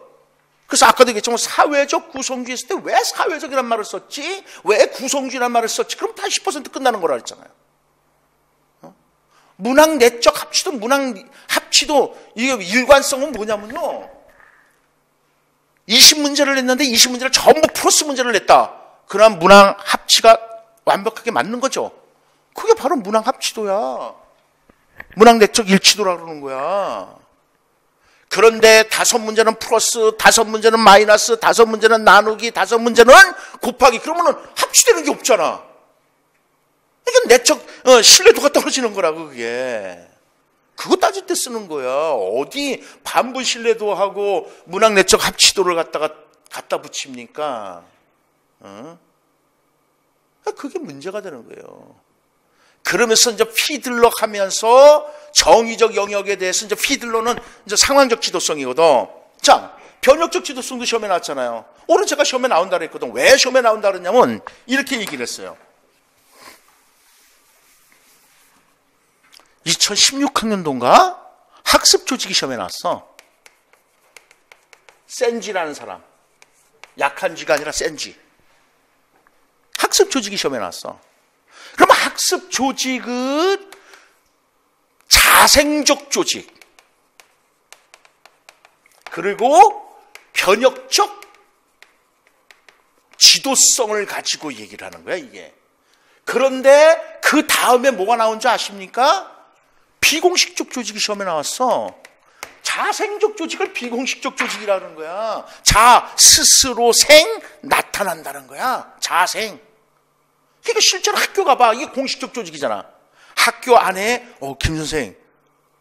S1: 그래서 아까도 얘기했지만 사회적 구성주의 했을 때 왜 사회적이란 말을 썼지? 왜 구성주의란 말을 썼지? 그럼 80% 끝나는 거라 했잖아요. 문항 내적 합치도, 문항 합치도, 이게 일관성은 뭐냐면요. 20문제를 냈는데 20문제를 전부 플러스 문제를 냈다. 그럼 문항 합치가 완벽하게 맞는 거죠. 그게 바로 문항 합치도야. 문항 내적 일치도라 그러는 거야. 그런데 5문제는 플러스, 5문제는 마이너스, 5문제는 나누기, 5문제는 곱하기. 그러면은 합치되는 게 없잖아. 그러니까 내적 신뢰도가 떨어지는 거라고 그게. 그거 따질 때 쓰는 거야. 어디 반부 신뢰도하고 문항 내적 합치도를 갖다 붙입니까? 그게 문제가 되는 거예요. 그러면서 이제 피들럭 하면서 정의적 영역에 대해서 이제 피들러는 이제 상황적 지도성이거든. 자, 변혁적 지도성도 시험에 나왔잖아요. 오늘 제가 시험에 나온다 그랬거든. 왜 시험에 나온다 그랬냐면 이렇게 얘기를 했어요. 2016학년도인가 학습 조직이 시험에 나왔어. 센지라는 사람. 약한 쥐가 아니라 센지. 학습 조직이 시험에 나왔어. 그럼 학습 조직은 자생적 조직, 그리고 변혁적 지도성을 가지고 얘기를 하는 거야, 이게. 그런데 그 다음에 뭐가 나온 줄 아십니까? 비공식적 조직이 시험에 나왔어. 자생적 조직을 비공식적 조직이라는 거야. 자, 스스로 생, 나타난다는 거야. 자생. 그러니까 실제로 학교 가봐. 이게 공식적 조직이잖아. 학교 안에 김 선생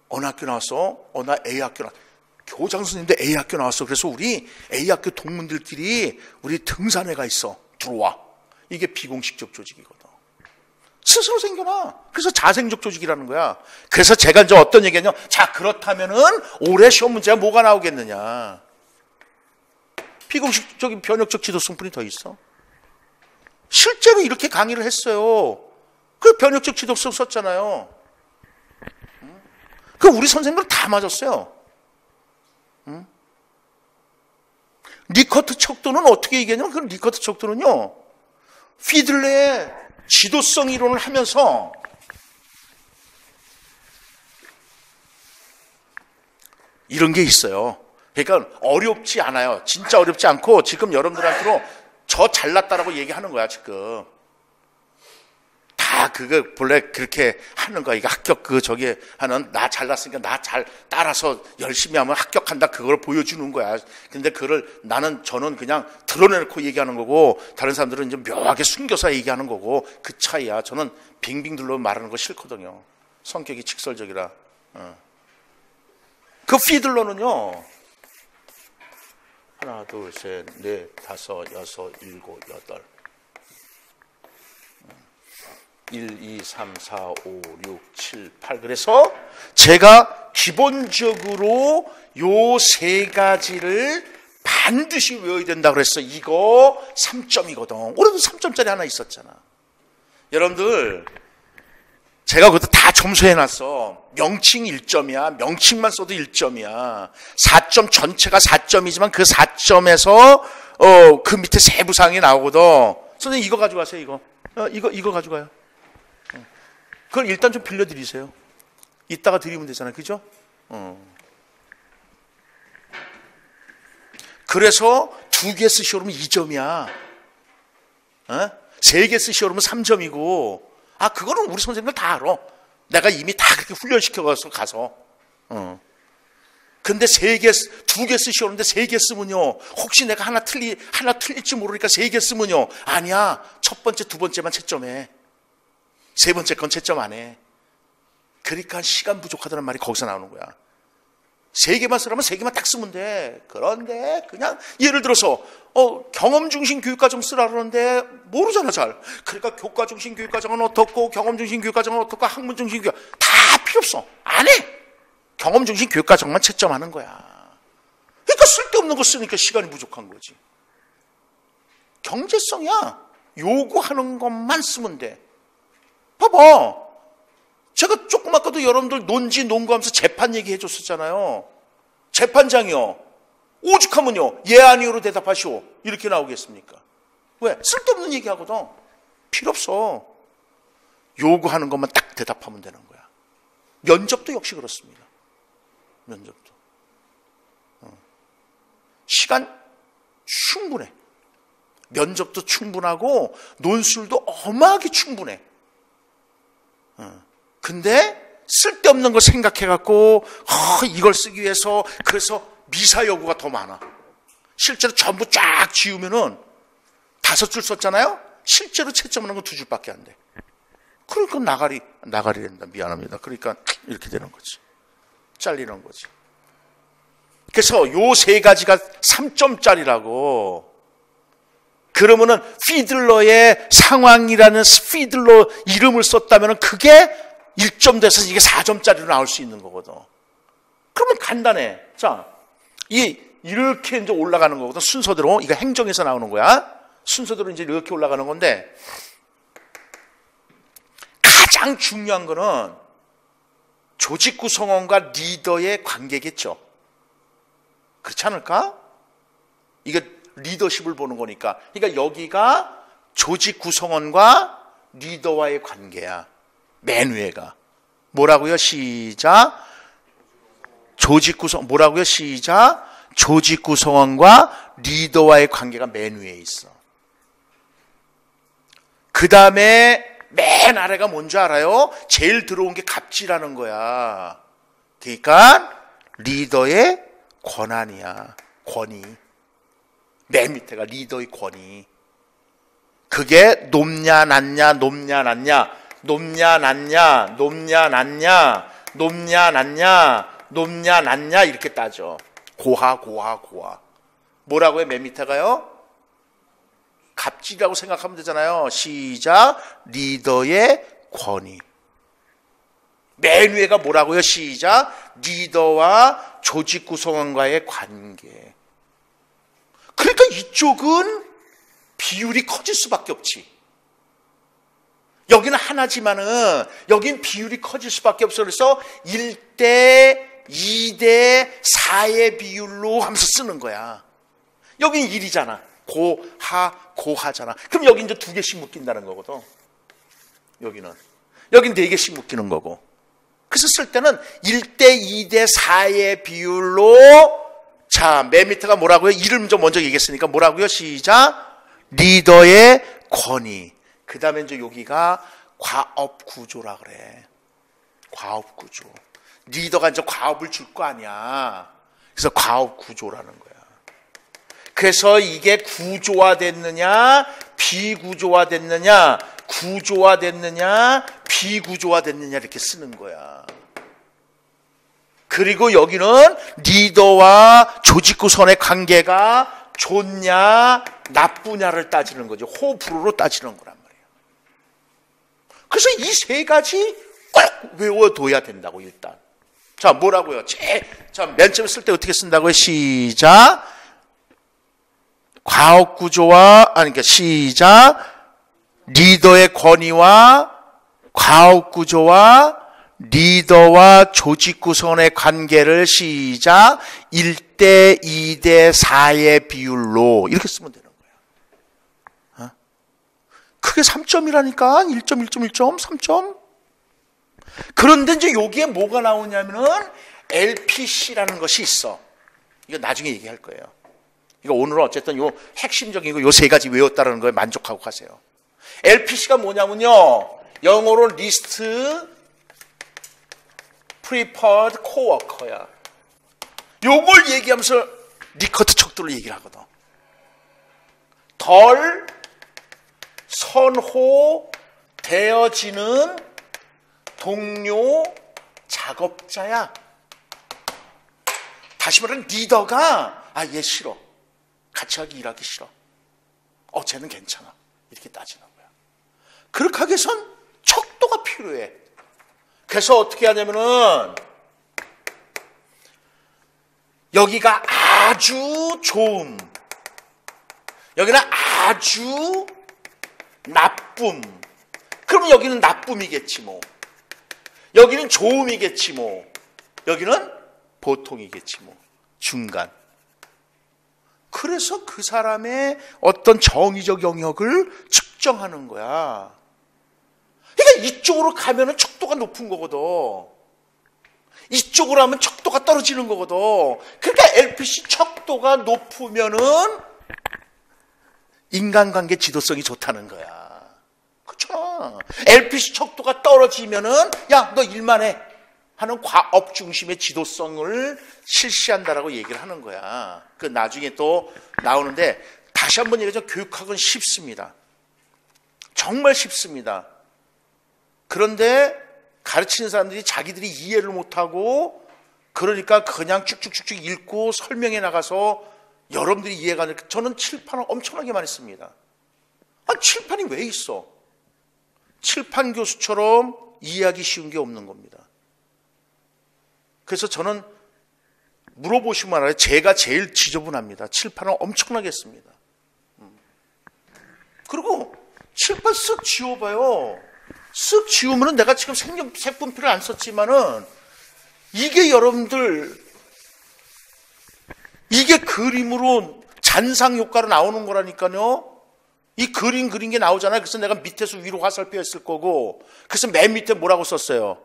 S1: 어느 학교 나왔어? 나 A 학교 나왔어. 교장 선생님도 A 학교 나왔어. 그래서 우리 A 학교 동문들끼리 우리 등산회가 있어. 들어와. 이게 비공식적 조직이거든. 스스로 생겨나. 그래서 자생적 조직이라는 거야. 그래서 제가 이제 어떤 얘기냐면, 자, 그렇다면은 올해 시험 문제가 뭐가 나오겠느냐. 비공식적인 변혁적 지도성뿐이 더 있어. 실제로 이렇게 강의를 했어요. 그 변혁적 지도성 썼잖아요. 그 우리 선생님들 다 맞았어요. 리커트 척도는 어떻게 얘기하냐면, 그 리커트 척도는요, 피들레의 지도성 이론을 하면서 이런 게 있어요. 그러니까 어렵지 않아요. 진짜 어렵지 않고 지금 여러분들한테로 저 잘났다라고 얘기하는 거야, 지금. 다 그거 본래 그렇게 하는 거야. 이거 합격 저기 하는 나 잘났으니까 나 잘 따라서 열심히 하면 합격한다. 그걸 보여주는 거야. 근데 저는 그냥 드러내놓고 얘기하는 거고 다른 사람들은 이제 묘하게 숨겨서 얘기하는 거고 그 차이야. 저는 빙빙 둘러 말하는 거 싫거든요. 성격이 직설적이라. 그 피들러는요. 하나, 둘, 셋, 넷, 다섯, 여섯, 일곱, 여덟. 1, 2, 3, 4, 5, 6, 7, 8. 그래서 제가 기본적으로 요 세 가지를 반드시 외워야 된다 그랬어. 이거 3점이거든. 올해도 3점짜리 하나 있었잖아. 여러분들, 제가 그것도 다 점수해놨어. 명칭 1점이야. 명칭만 써도 1점이야. 4점 전체가 4점이지만 그 4점에서 그 밑에 세부사항이 나오거든. 선생님 이거 가져가세요. 이거 가져가요. 그걸 일단 좀 빌려드리세요. 이따가 드리면 되잖아요. 그죠? 그래서 2개 쓰시오 그러면 2점이야. 3개 쓰시오 그러면 3점이고. 그거는 우리 선생님들 다 알아. 내가 이미 다 그렇게 훈련시켜서 가서. 근데 2개 쓰시오 그러는데 3개 쓰면요. 혹시 내가 하나 틀릴지 모르니까 3개 쓰면요. 아니야. 첫 번째, 두 번째만 채점해. 세 번째 건 채점 안 해. 그러니까 시간 부족하다는 말이 거기서 나오는 거야. 3개만 쓰라면 3개만 딱 쓰면 돼. 그런데 그냥 예를 들어서 경험 중심 교육과정 쓰라 그러는데 모르잖아 잘. 그러니까 교과 중심 교육과정은 어떻고 경험 중심 교육과정은 어떻고 학문 중심 교육 다 필요 없어. 안 해. 경험 중심 교육과정만 채점하는 거야. 그러니까 쓸데없는 거 쓰니까 시간이 부족한 거지. 경제성이야. 요구하는 것만 쓰면 돼. 봐봐. 제가 조금 아까도 여러분들 논구하면서 재판 얘기해 줬었잖아요. 재판장이요. 오죽하면요. 예, 아니요로 대답하시오. 이렇게 나오겠습니까? 왜? 쓸데없는 얘기하거든. 필요 없어. 요구하는 것만 딱 대답하면 되는 거야. 면접도 역시 그렇습니다. 면접도. 시간 충분해. 면접도 충분하고 논술도 어마하게 충분해. 근데 쓸데없는 거 생각해갖고 이걸 쓰기 위해서 그래서 미사 여구가 더 많아. 실제로 전부 쫙 지우면은 5줄 썼잖아요. 실제로 채점하는 건 2줄밖에 안 돼. 그러니까 나가리 된다. 미안합니다. 그러니까 이렇게 되는 거지. 잘리는 거지. 그래서 요 3가지가 3점짜리라고. 그러면은 피들러의 상황이라는 피들러 이름을 썼다면은 그게 1점 돼서 이게 4점짜리로 나올 수 있는 거거든. 그러면 간단해. 자, 이렇게 이제 올라가는 거거든. 순서대로. 이거 행정에서 나오는 거야. 순서대로 이제 이렇게 올라가는 건데, 가장 중요한 거는 조직 구성원과 리더의 관계겠죠. 그렇지 않을까? 이게 리더십을 보는 거니까. 그러니까 여기가 조직 구성원과 리더와의 관계야. 맨 위에가. 뭐라고요? 시작. 뭐라고요? 시작. 조직 구성원과 리더와의 관계가 맨 위에 있어. 그 다음에 맨 아래가 뭔지 알아요? 제일 들어온 게 갑질하는 거야. 그러니까 리더의 권한이야. 권위. 맨 밑에가 리더의 권위. 그게 높냐 낮냐 높냐 낮냐 높냐 낮냐 높냐 낮냐 높냐 낮냐 높냐 낮냐 이렇게 따져. 고하. 뭐라고요? 맨 밑에가요? 갑질이라고 생각하면 되잖아요. 시작. 리더의 권위. 맨 위에가 뭐라고요? 시작. 리더와 조직 구성원과의 관계. 그러니까 이쪽은 비율이 커질 수밖에 없지. 여기는 하나지만은 여긴 비율이 커질 수밖에 없어. 그래서 1대 2대 4의 비율로 하면서 쓰는 거야. 여긴 1이잖아. 고하잖아. 그럼 여기 이제 2개씩 묶인다는 거거든. 여긴 4개씩 묶이는 거고. 그래서 쓸 때는 1대 2대 4의 비율로. 자, 맨 밑에가 뭐라고요? 이름 좀 먼저 얘기했으니까 뭐라고요? 시작. 리더의 권위. 그 다음에 이제 여기가 과업 구조라 그래. 과업 구조. 리더가 이제 과업을 줄 거 아니야. 그래서 과업 구조라는 거야. 그래서 이게 구조화됐느냐, 비구조화됐느냐, 구조화됐느냐, 비구조화됐느냐 이렇게 쓰는 거야. 그리고 여기는 리더와 조직 구성원의 관계가 좋냐, 나쁘냐를 따지는 거죠. 호불호로 따지는 거란 말이에요. 그래서 이 3가지 꼭 외워둬야 된다고 일단. 자, 뭐라고요? 자, 맨 처음에 쓸 때 어떻게 쓴다고요? 시작. 과업 구조와, 그러니까 시작. 리더의 권위와 과업 구조와 리더와 조직 구성원의 관계를 시작. 1대 2대 4의 비율로 이렇게 쓰면 되는 거야. 그게 3점이라니까. 1점, 1점, 1점, 3점. 그런데 이제 여기에 뭐가 나오냐면은 LPC라는 것이 있어. 이거 나중에 얘기할 거예요. 이거 오늘은 어쨌든 요 핵심적인 거 요 3가지 외웠다는 거에 만족하고 가세요. LPC가 뭐냐면요. 영어로 리스트 프리퍼드 코워커야. 요걸 얘기하면서 리커트 척도를 얘기를 하거든. 덜 선호되어지는 동료 작업자야. 다시 말하면 리더가 얘 싫어. 같이 일하기 싫어. 쟤는 괜찮아. 이렇게 따지는 거야. 그렇게 하기 위해선 척도가 필요해. 그래서 어떻게 하냐면은 여기가 아주 좋음, 여기는 아주 나쁨. 그러면 여기는 나쁨이겠지 뭐. 여기는 좋음이겠지 뭐. 여기는 보통이겠지 뭐. 중간. 그래서 그 사람의 어떤 정의적 영역을 측정하는 거야. 그러니까 이쪽으로 가면은 척도가 높은 거거든. 이쪽으로 하면 척도가 떨어지는 거거든. 그러니까 LPC 척도가 높으면은 인간관계 지도성이 좋다는 거야. 그렇죠. LPC 척도가 떨어지면은 야, 너 일만 해 하는 과업 중심의 지도성을 실시한다라고 얘기를 하는 거야. 그 나중에 또 나오는데 다시 한번 얘기하죠. 교육학은 쉽습니다. 정말 쉽습니다. 그런데 가르치는 사람들이 자기들이 이해를 못하고 그러니까 그냥 쭉쭉쭉쭉 읽고 설명해 나가서 여러분들이 이해가 안 돼. 저는 칠판을 엄청나게 많이 씁니다. 칠판이 왜 있어? 칠판 교수처럼 이해하기 쉬운 게 없는 겁니다. 그래서 저는 물어보시면 알아요. 제가 제일 지저분합니다. 칠판을 엄청나게 씁니다. 그리고 칠판 쓱 지워봐요. 쓱 지우면은 내가 지금 색분필을 안 썼지만은 이게 여러분들 이게 그림으로 잔상 효과로 나오는 거라니까요. 이 그린 게 나오잖아요. 그래서 내가 밑에서 위로 화살표 했을 거고 그래서 맨 밑에 뭐라고 썼어요?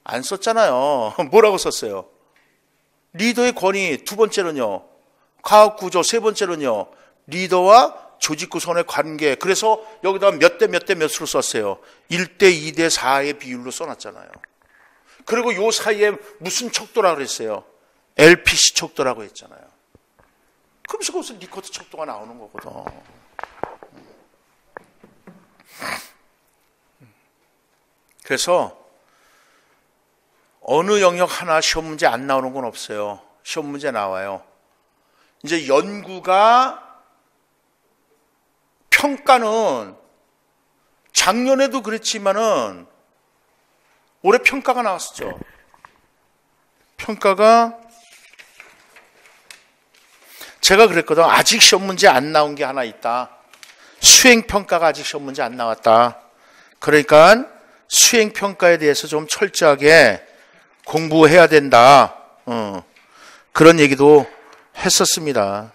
S1: 안 썼잖아요. 뭐라고 썼어요? 리더의 권위. 두 번째는요. 과학구조. 세 번째는요. 리더와 조직 구성원의 관계. 그래서 여기다가 몇 대 몇으로 썼어요. 1대 2대 4의 비율로 써놨잖아요. 그리고 요 사이에 무슨 척도라고 그랬어요? LPC 척도라고 했잖아요. 그러면서 거기서 리커트 척도가 나오는 거거든. 그래서 어느 영역 하나 시험 문제 안 나오는 건 없어요. 시험 문제 나와요. 이제 연구가 평가는 작년에도 그랬지만은 올해 평가가 나왔었죠. 평가가 제가 그랬거든. 아직 시험 문제 안 나온 게 하나 있다. 수행평가가 아직 시험 문제 안 나왔다. 그러니까 수행평가에 대해서 좀 철저하게 공부해야 된다. 그런 얘기도 했었습니다.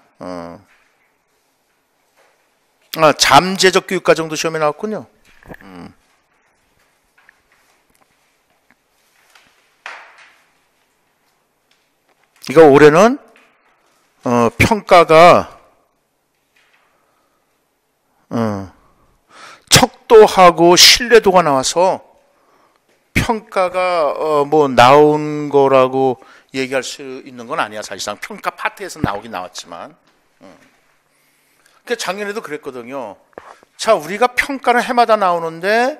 S1: 잠재적 교육과정도 시험에 나왔군요. 이거 올해는 평가가 척도하고 신뢰도가 나와서 평가가 뭐 나온 거라고 얘기할 수 있는 건 아니야. 사실상 평가 파트에서 나오긴 나왔지만 작년에도 그랬거든요. 자, 우리가 평가는 해마다 나오는데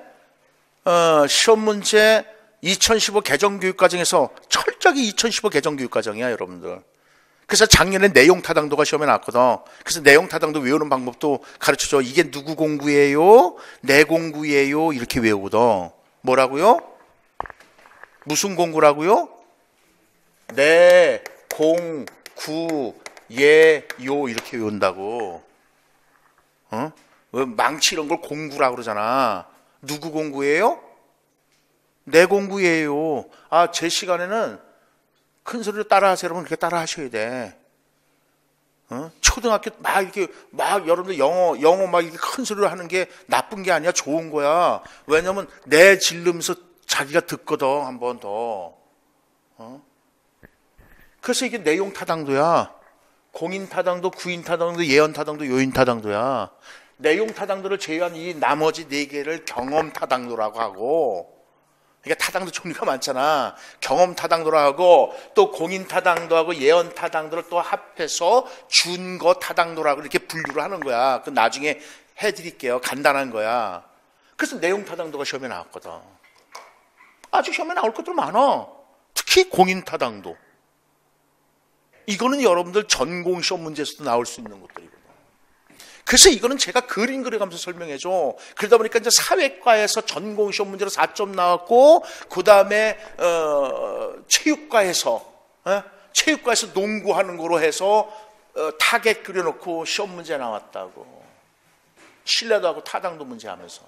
S1: 시험 문제 2015 개정교육과정에서 철저하게 2015 개정교육과정이야, 여러분들. 그래서 작년에 내용타당도가 시험에 나왔거든. 그래서 내용타당도 외우는 방법도 가르쳐줘. 이게 누구 공구예요? 내 공구예요? 이렇게 외우거든. 뭐라고요? 무슨 공구라고요? 내 공구 예요 이렇게 외운다고. 망치 이런 걸 공구라고 그러잖아. 누구 공구예요? 내 공구예요. 제 시간에는 큰 소리로 따라하세요. 여러분, 그렇게 따라 하셔야 돼. 초등학교 여러분들 영어 막 이렇게 큰 소리로 하는 게 나쁜 게 아니야. 좋은 거야. 왜냐면 내 질르면서 자기가 듣거든, 한 번 더. 그래서 이게 내용 타당도야. 공인 타당도, 구인 타당도, 예언 타당도, 요인 타당도야. 내용 타당도를 제외한 이 나머지 네 개를 경험 타당도라고 하고, 그러니까 타당도 종류가 많잖아. 경험 타당도라고 하고, 또 공인 타당도하고 예언 타당도를 또 합해서 준거 타당도라고 이렇게 분류를 하는 거야. 그 나중에 해드릴게요. 간단한 거야. 그래서 내용 타당도가 시험에 나왔거든. 아직 시험에 나올 것들 많아. 특히 공인 타당도. 이거는 여러분들 전공 시험 문제에서도 나올 수 있는 것들이거든. 그래서 이거는 제가 그림 그려가면서 설명해줘. 그러다 보니까 이제 사회과에서 전공 시험 문제로 4점 나왔고, 그 다음에 체육과에서 농구하는 거로 해서 타겟 그려놓고 시험 문제 나왔다고. 신뢰도하고 타당도 문제 하면서.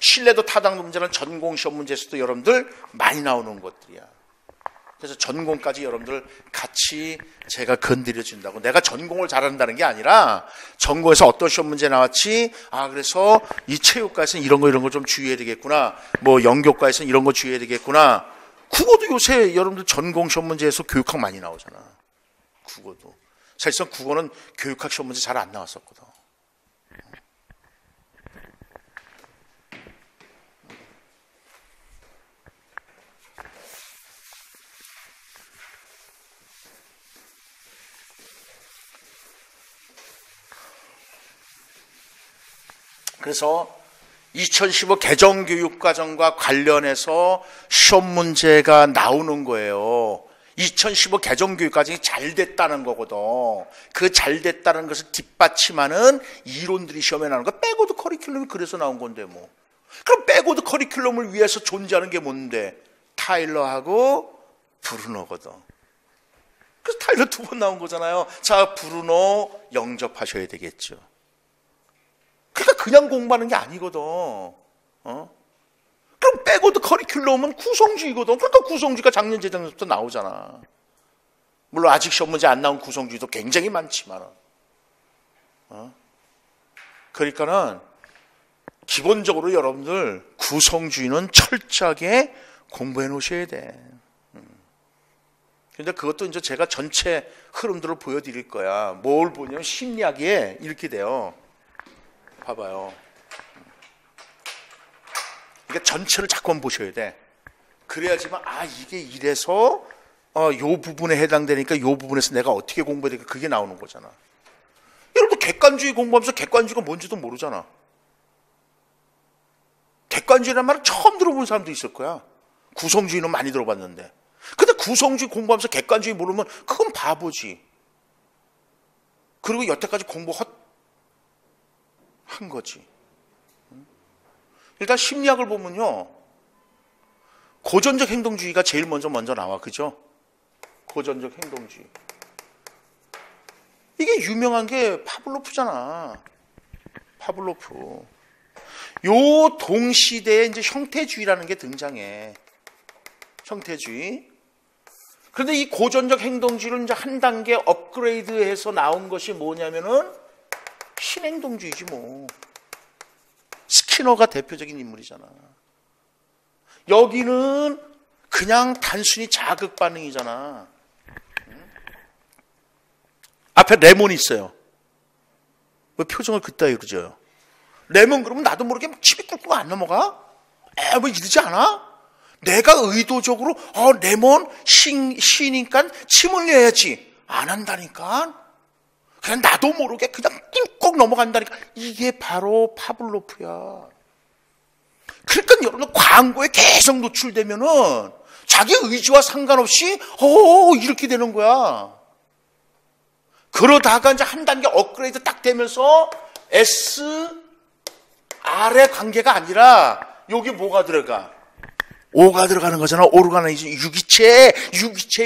S1: 신뢰도 타당도 문제는 전공 시험 문제에서도 여러분들 많이 나오는 것들이야. 그래서 전공까지 여러분들 같이 제가 건드려 준다고. 내가 전공을 잘한다는 게 아니라 전공에서 어떤 시험 문제 나왔지? 그래서 이 체육과에서는 이런 거 좀 주의해야 되겠구나. 뭐 연교과에서는 이런 거 주의해야 되겠구나. 국어도 요새 여러분들 전공 시험 문제에서 교육학 많이 나오잖아. 국어도. 사실상 국어는 교육학 시험 문제 잘 안 나왔었거든. 그래서 2015 개정교육과정과 관련해서 시험 문제가 나오는 거예요. 2015 개정교육과정이 잘 됐다는 거거든. 그 잘 됐다는 것을 뒷받침하는 이론들이 시험에 나오는 거. 백워드 커리큘럼이 그래서 나온 건데 뭐. 그럼 백워드 커리큘럼을 위해서 존재하는 게 뭔데? 타일러하고 브루노거든. 그래서 타일러 2번 나온 거잖아요. 자, 브루노 영접하셔야 되겠죠. 그러니까 그냥 공부하는 게 아니거든. 그럼 백워드 커리큘럼은 구성주의거든. 그러니까 구성주의가 작년 재작년부터 나오잖아. 물론 아직 시험 문제 안 나온 구성주의도 굉장히 많지만, 그러니까는 기본적으로 여러분들 구성주의는 철저하게 공부해 놓으셔야 돼. 근데 그것도 이제 제가 전체 흐름들을 보여드릴 거야. 뭘 보냐면 심리학에 이렇게 돼요. 봐봐요. 그러니까 전체를 자꾸 보셔야 돼. 그래야지만 이게 이래서 요 부분에 해당되니까 요 부분에서 내가 어떻게 공부해야 될까 그게 나오는 거잖아. 여러분도 객관주의 공부하면서 객관주의가 뭔지도 모르잖아. 객관주의라는 말은 처음 들어본 사람도 있을 거야. 구성주의는 많이 들어봤는데. 근데 구성주의 공부하면서 객관주의 모르면 그건 바보지. 그리고 여태까지 공부 한 거지. 일단 심리학을 보면요. 고전적 행동주의가 제일 먼저 나와. 그죠? 고전적 행동주의. 이게 유명한 게 파블로프잖아. 파블로프. 요 동시대에 이제 형태주의라는 게 등장해. 형태주의. 그런데 이 고전적 행동주의를 이제 한 단계 업그레이드해서 나온 것이 뭐냐면은 신행동주의지 뭐. 스키너가 대표적인 인물이잖아. 여기는 그냥 단순히 자극 반응이잖아. 앞에 레몬이 있어요. 왜 표정을 그따위로 지어요? 레몬 그러면 나도 모르게 침이 꿀꿀 안 넘어가? 뭐 이러지 않아? 내가 의도적으로 레몬 쉬니까 침 흘려야지. 안 한다니까? 그냥 나도 모르게 그냥 꿀꺽 넘어간다니까. 이게 바로 파블로프야. 그러니까 여러분 광고에 계속 노출되면은 자기 의지와 상관없이 이렇게 되는 거야. 그러다가 이제 한 단계 업그레이드 딱 되면서 SR의 관계가 아니라 여기 뭐가 들어가? O가 들어가는 거잖아. 오르가나이즘, 유기체의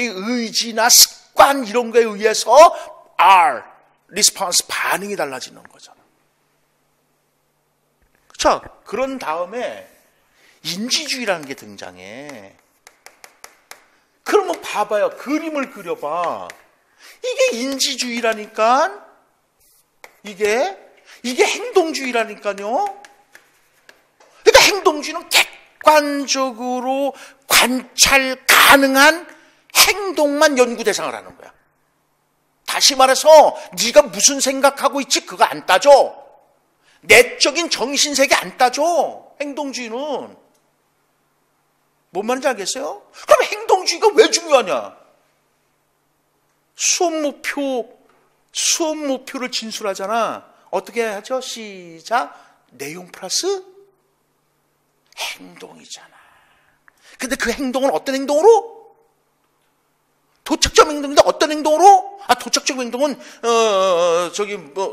S1: 의지나 습관 이런 거에 의해서 R, 리스폰스 반응이 달라지는 거잖아. 자, 그런 다음에 인지주의라는 게 등장해. 그러면 봐봐요. 그림을 그려봐. 이게 인지주의라니까. 이게 행동주의라니까요. 그러니까 행동주의는 객관적으로 관찰 가능한 행동만 연구 대상을 하는 거야. 다시 말해서 네가 무슨 생각하고 있지 그거 안 따져. 내적인 정신세계 안 따져. 행동주의는. 뭔 말인지 알겠어요? 그럼 행동주의가 왜 중요하냐? 수업 목표를 진술하잖아. 어떻게 하죠? 시작. 내용 플러스 행동이잖아. 근데 그 행동은 어떤 행동으로? 도착점 행동인데 어떤 행동으로? 도착점 행동은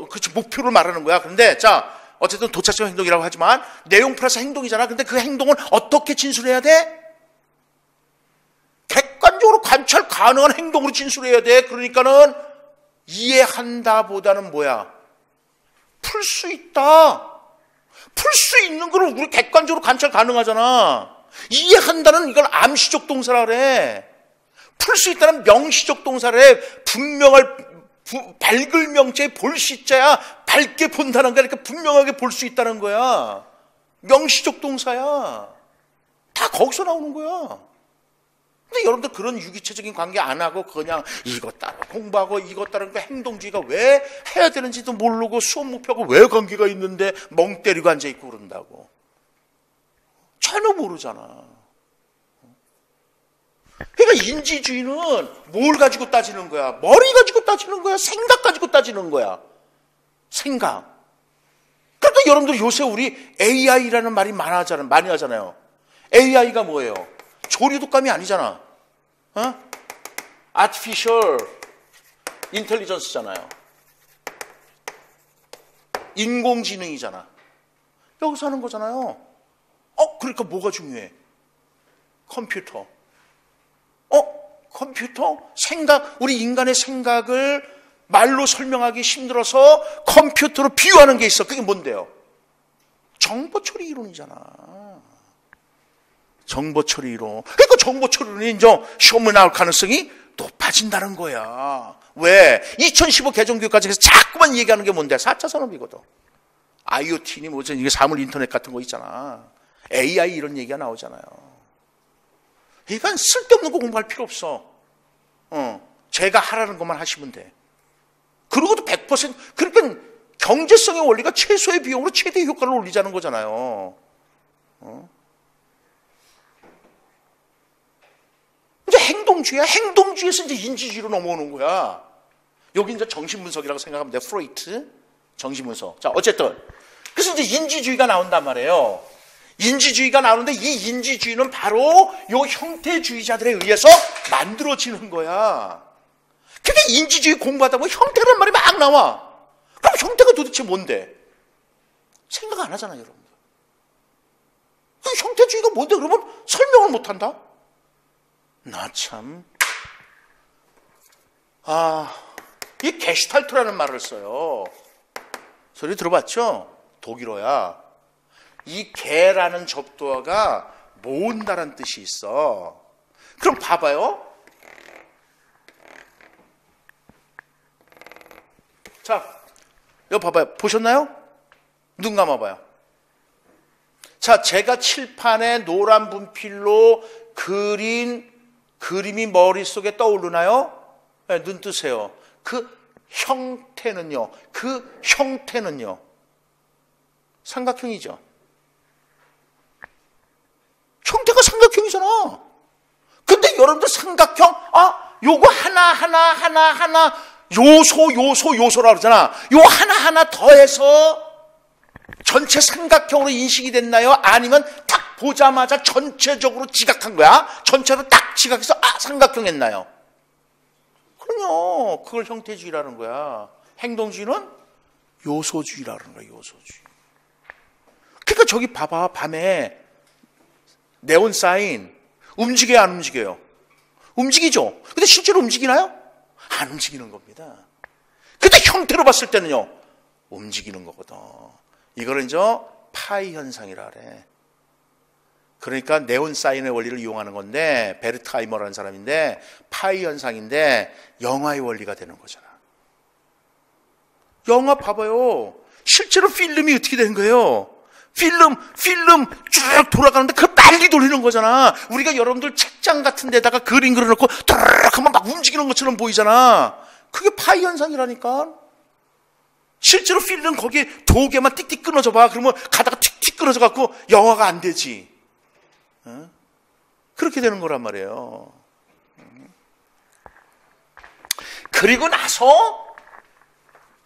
S1: 그치 목표를 말하는 거야. 그런데 자, 어쨌든 도착점 행동이라고 하지만 내용 플러스 행동이잖아. 근데 그 행동은 어떻게 진술해야 돼? 객관적으로 관찰 가능한 행동으로 진술해야 돼. 그러니까는 이해한다 보다는 뭐야? 풀 수 있다. 풀 수 있는 걸 우리 객관적으로 관찰 가능하잖아. 이해한다는 이걸 암시적 동사라 그래. 풀 수 있다는 명시적 동사래. 밝을 명자에 볼 시자야. 밝게 본다는 거야. 그러니까 분명하게 볼 수 있다는 거야. 명시적 동사야. 다 거기서 나오는 거야. 근데 여러분들 그런 유기체적인 관계 안 하고 그냥 이것 따라 공부하고 이것 따라 그 행동주의가 왜 해야 되는지도 모르고 수업 목표하고 왜 관계가 있는데 멍 때리고 앉아있고 그런다고. 전혀 모르잖아. 그러니까 인지주의는 뭘 가지고 따지는 거야? 머리 가지고 따지는 거야? 생각 가지고 따지는 거야? 생각. 그러니까 여러분들 요새 우리 AI라는 말이 많이 하잖아요. AI가 뭐예요? 조류독감이 아니잖아. Artificial Intelligence잖아요. 인공지능이잖아. 여기서 하는 거잖아요. 그러니까 뭐가 중요해? 컴퓨터. 컴퓨터? 우리 인간의 생각을 말로 설명하기 힘들어서 컴퓨터로 비유하는 게 있어. 그게 뭔데요? 정보처리 이론이잖아. 정보처리 이론. 그러니까 정보처리 이론이 이제 시험에 나올 가능성이 높아진다는 거야. 왜? 2015 개정교육과정에서 자꾸만 얘기하는 게 뭔데? 4차 산업이거든. IoT니 뭐든 이게 사물 인터넷 같은 거 있잖아. AI 이런 얘기가 나오잖아요. 그러니까 쓸데없는 거 공부할 필요 없어. 제가 하라는 것만 하시면 돼. 그리고도 100% 그러니까 경제성의 원리가 최소의 비용으로 최대의 효과를 올리자는 거잖아요. 이제 행동주의야. 행동주의에서 이제 인지주의로 넘어오는 거야. 여기 이제 정신분석이라고 생각하면 돼. 프로이트 정신분석. 자, 어쨌든 그래서 이제 인지주의가 나온단 말이에요. 인지주의가 나오는데 이 인지주의는 바로 요 형태주의자들에 의해서 만들어지는 거야. 그러니까 인지주의 공부하다 보면 형태라는 말이 막 나와. 그럼 형태가 도대체 뭔데? 생각 안 하잖아요, 여러분. 그 형태주의가 뭔데? 그러면 설명을 못 한다? 나 참. 이 게슈탈트라는 말을 써요. 소리 들어봤죠? 독일어야. 이 개라는 접두어가 모은다는 뜻이 있어. 그럼 봐봐요. 자, 여기 봐봐요. 보셨나요? 눈 감아봐요. 자, 제가 칠판에 노란 분필로 그린 그림이 머릿속에 떠오르나요? 네, 눈 뜨세요. 그 형태는요. 삼각형이죠. 형태가 삼각형이잖아. 근데 여러분들 삼각형, 요거 하나, 요소라 그러잖아. 요 하나하나 더해서 전체 삼각형으로 인식이 됐나요? 아니면 딱 보자마자 전체적으로 지각한 거야? 전체로 딱 지각해서 삼각형 했나요? 그럼요. 그걸 형태주의라는 거야. 행동주의는 요소주의라는 거야. 요소주의. 그러니까 저기 봐봐. 밤에 네온 사인 움직여요, 안 움직여요? 움직이죠. 근데 실제로 움직이나요? 안 움직이는 겁니다. 근데 형태로 봤을 때는요, 움직이는 거거든. 이거를 이제 파이 현상이라 그래. 그러니까 네온 사인의 원리를 이용하는 건데, 베르트하이머라는 사람인데 파이 현상인데 영화의 원리가 되는 거잖아. 영화 봐봐요. 실제로 필름이 어떻게 되는 거예요? 필름 쭉 돌아가는데 그 빨리 돌리는 거잖아. 우리가 여러분들 책장 같은 데다가 그림 그려놓고 드르륵 하면 막 움직이는 것처럼 보이잖아. 그게 파이 현상이라니까. 실제로 필름 거기에 두 개만 띡띡 끊어져 봐. 그러면 가다가 틱틱 끊어져 갖고 영화가 안 되지. 그렇게 되는 거란 말이에요. 그리고 나서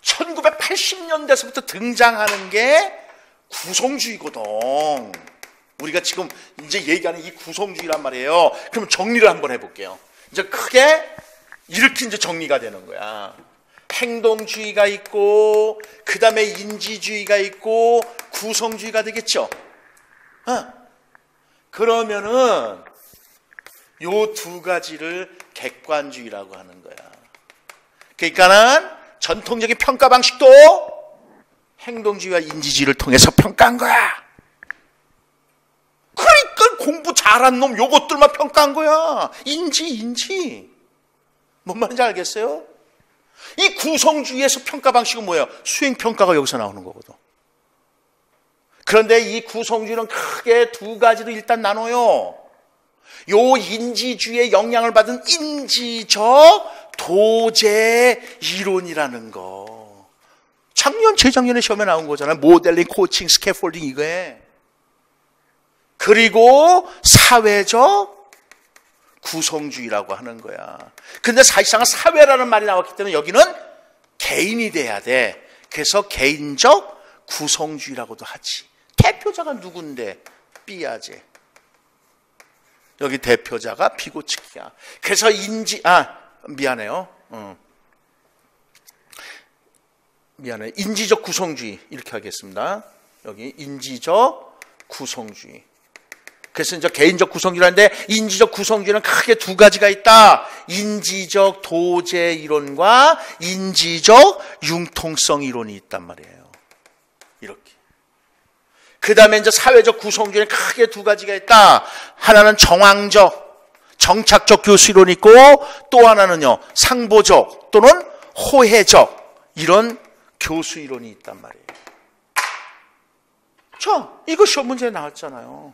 S1: 1980년대서부터 등장하는 게 구성주의거든. 우리가 지금 이제 얘기하는 이 구성주의란 말이에요. 그럼 정리를 한번 해볼게요. 이제 크게 이렇게 이제 정리가 되는 거야. 행동주의가 있고, 그 다음에 인지주의가 있고, 구성주의가 되겠죠. 그러면은 요 두 가지를 객관주의라고 하는 거야. 그러니까는 전통적인 평가 방식도 행동주의와 인지주의를 통해서 평가한 거야. 그러니까 공부 잘한 놈 요것들만 평가한 거야. 인지. 뭔 말인지 알겠어요? 이 구성주의에서 평가 방식은 뭐예요? 수행평가가 여기서 나오는 거거든. 그런데 이 구성주의는 크게 두 가지로 일단 나눠요. 요 인지주의의 영향을 받은 인지적 도제 이론이라는 거. 재작년에 시험에 나온 거잖아요. 모델링, 코칭, 스캐폴딩 이거에. 그리고 사회적 구성주의라고 하는 거야. 근데 사실상 사회라는 말이 나왔기 때문에 여기는 개인이 돼야 돼. 그래서 개인적 구성주의라고도 하지. 대표자가 누군데? 삐아제. 여기 대표자가 비고치키야. 그래서 미안해요. 미안해. 인지적 구성주의 이렇게 하겠습니다. 여기 인지적 구성주의. 그래서 이제 개인적 구성주의라는데 인지적 구성주의는 크게 두 가지가 있다. 인지적 도제 이론과 인지적 융통성 이론이 있단 말이에요. 이렇게. 그 다음에 이제 사회적 구성주의는 크게 두 가지가 있다. 하나는 정황적, 정착적 교수 이론이 있고 또 하나는요, 상보적 또는 호혜적 이런 교수 이론이 있단 말이에요. 자, 이거 시험 문제에 나왔잖아요.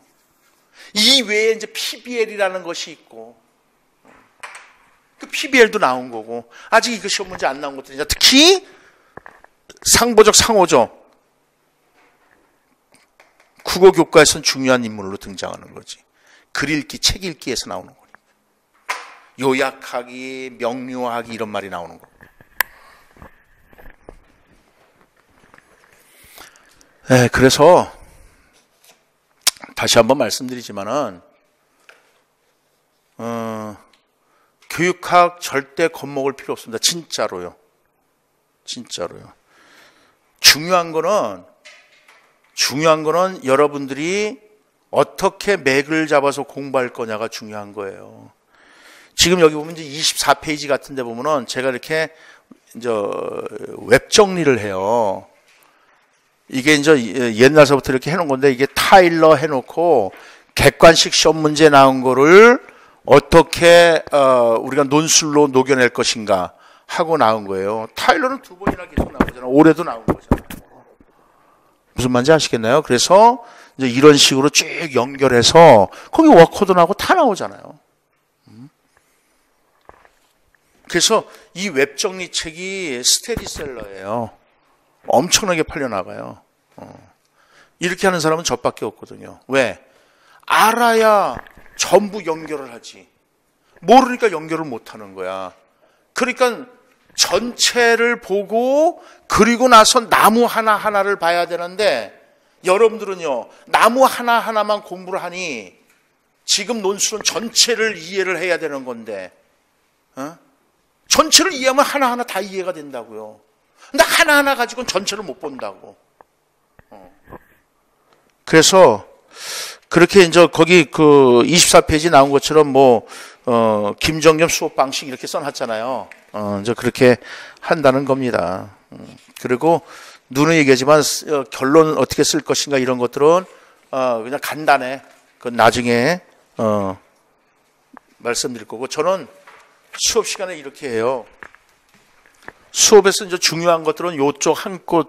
S1: 이 외에 이제 PBL이라는 것이 있고, 그 PBL도 나온 거고, 아직 이거 시험 문제 안 나온 것들이 특히 상보적, 상호적, 국어 교과에서는 중요한 인물로 등장하는 거지. 글 읽기, 책 읽기에서 나오는 거니까. 요약하기, 명료하기 이런 말이 나오는 거. 네, 그래서 다시 한번 말씀드리지만은 교육학 절대 겁먹을 필요 없습니다. 진짜로요. 진짜로요. 중요한 거는 여러분들이 어떻게 맥을 잡아서 공부할 거냐가 중요한 거예요. 지금 여기 보면 이제 24페이지 같은 데 보면은 제가 이렇게 이제 웹 정리를 해요. 이게 이제 옛날서부터 이렇게 해놓은 건데 이게 타일러 해놓고 객관식 시험 문제 나온 거를 어떻게 우리가 논술로 녹여낼 것인가 하고 나온 거예요. 타일러는 두 번이나 계속 나오잖아요. 올해도 나온 거잖아요. 무슨 말인지 아시겠나요? 그래서 이제 이런 식으로 쭉 연결해서 거기 워커도 나오고 다 나오잖아요. 그래서 이 웹 정리 책이 스테디셀러예요. 엄청나게 팔려나가요. 이렇게 하는 사람은 저밖에 없거든요. 왜? 알아야 전부 연결을 하지. 모르니까 연결을 못하는 거야. 그러니까 전체를 보고 그리고 나서 나무 하나하나를 봐야 되는데 여러분들은요. 나무 하나하나만 공부를 하니 지금 논술은 전체를 이해를 해야 되는 건데 전체를 이해하면 하나하나 다 이해가 된다고요. 근데 하나하나 가지고는 전체를 못 본다고. 그래서 그렇게 이제 거기 그 24페이지 나온 것처럼 김정겸 수업 방식 이렇게 써놨잖아요. 이제 그렇게 한다는 겁니다. 그리고 누누이 얘기하지만 결론 어떻게 쓸 것인가 이런 것들은 그냥 간단해. 그건 나중에 말씀드릴 거고 저는 수업 시간에 이렇게 해요. 수업에서 이제 중요한 것들은 요쪽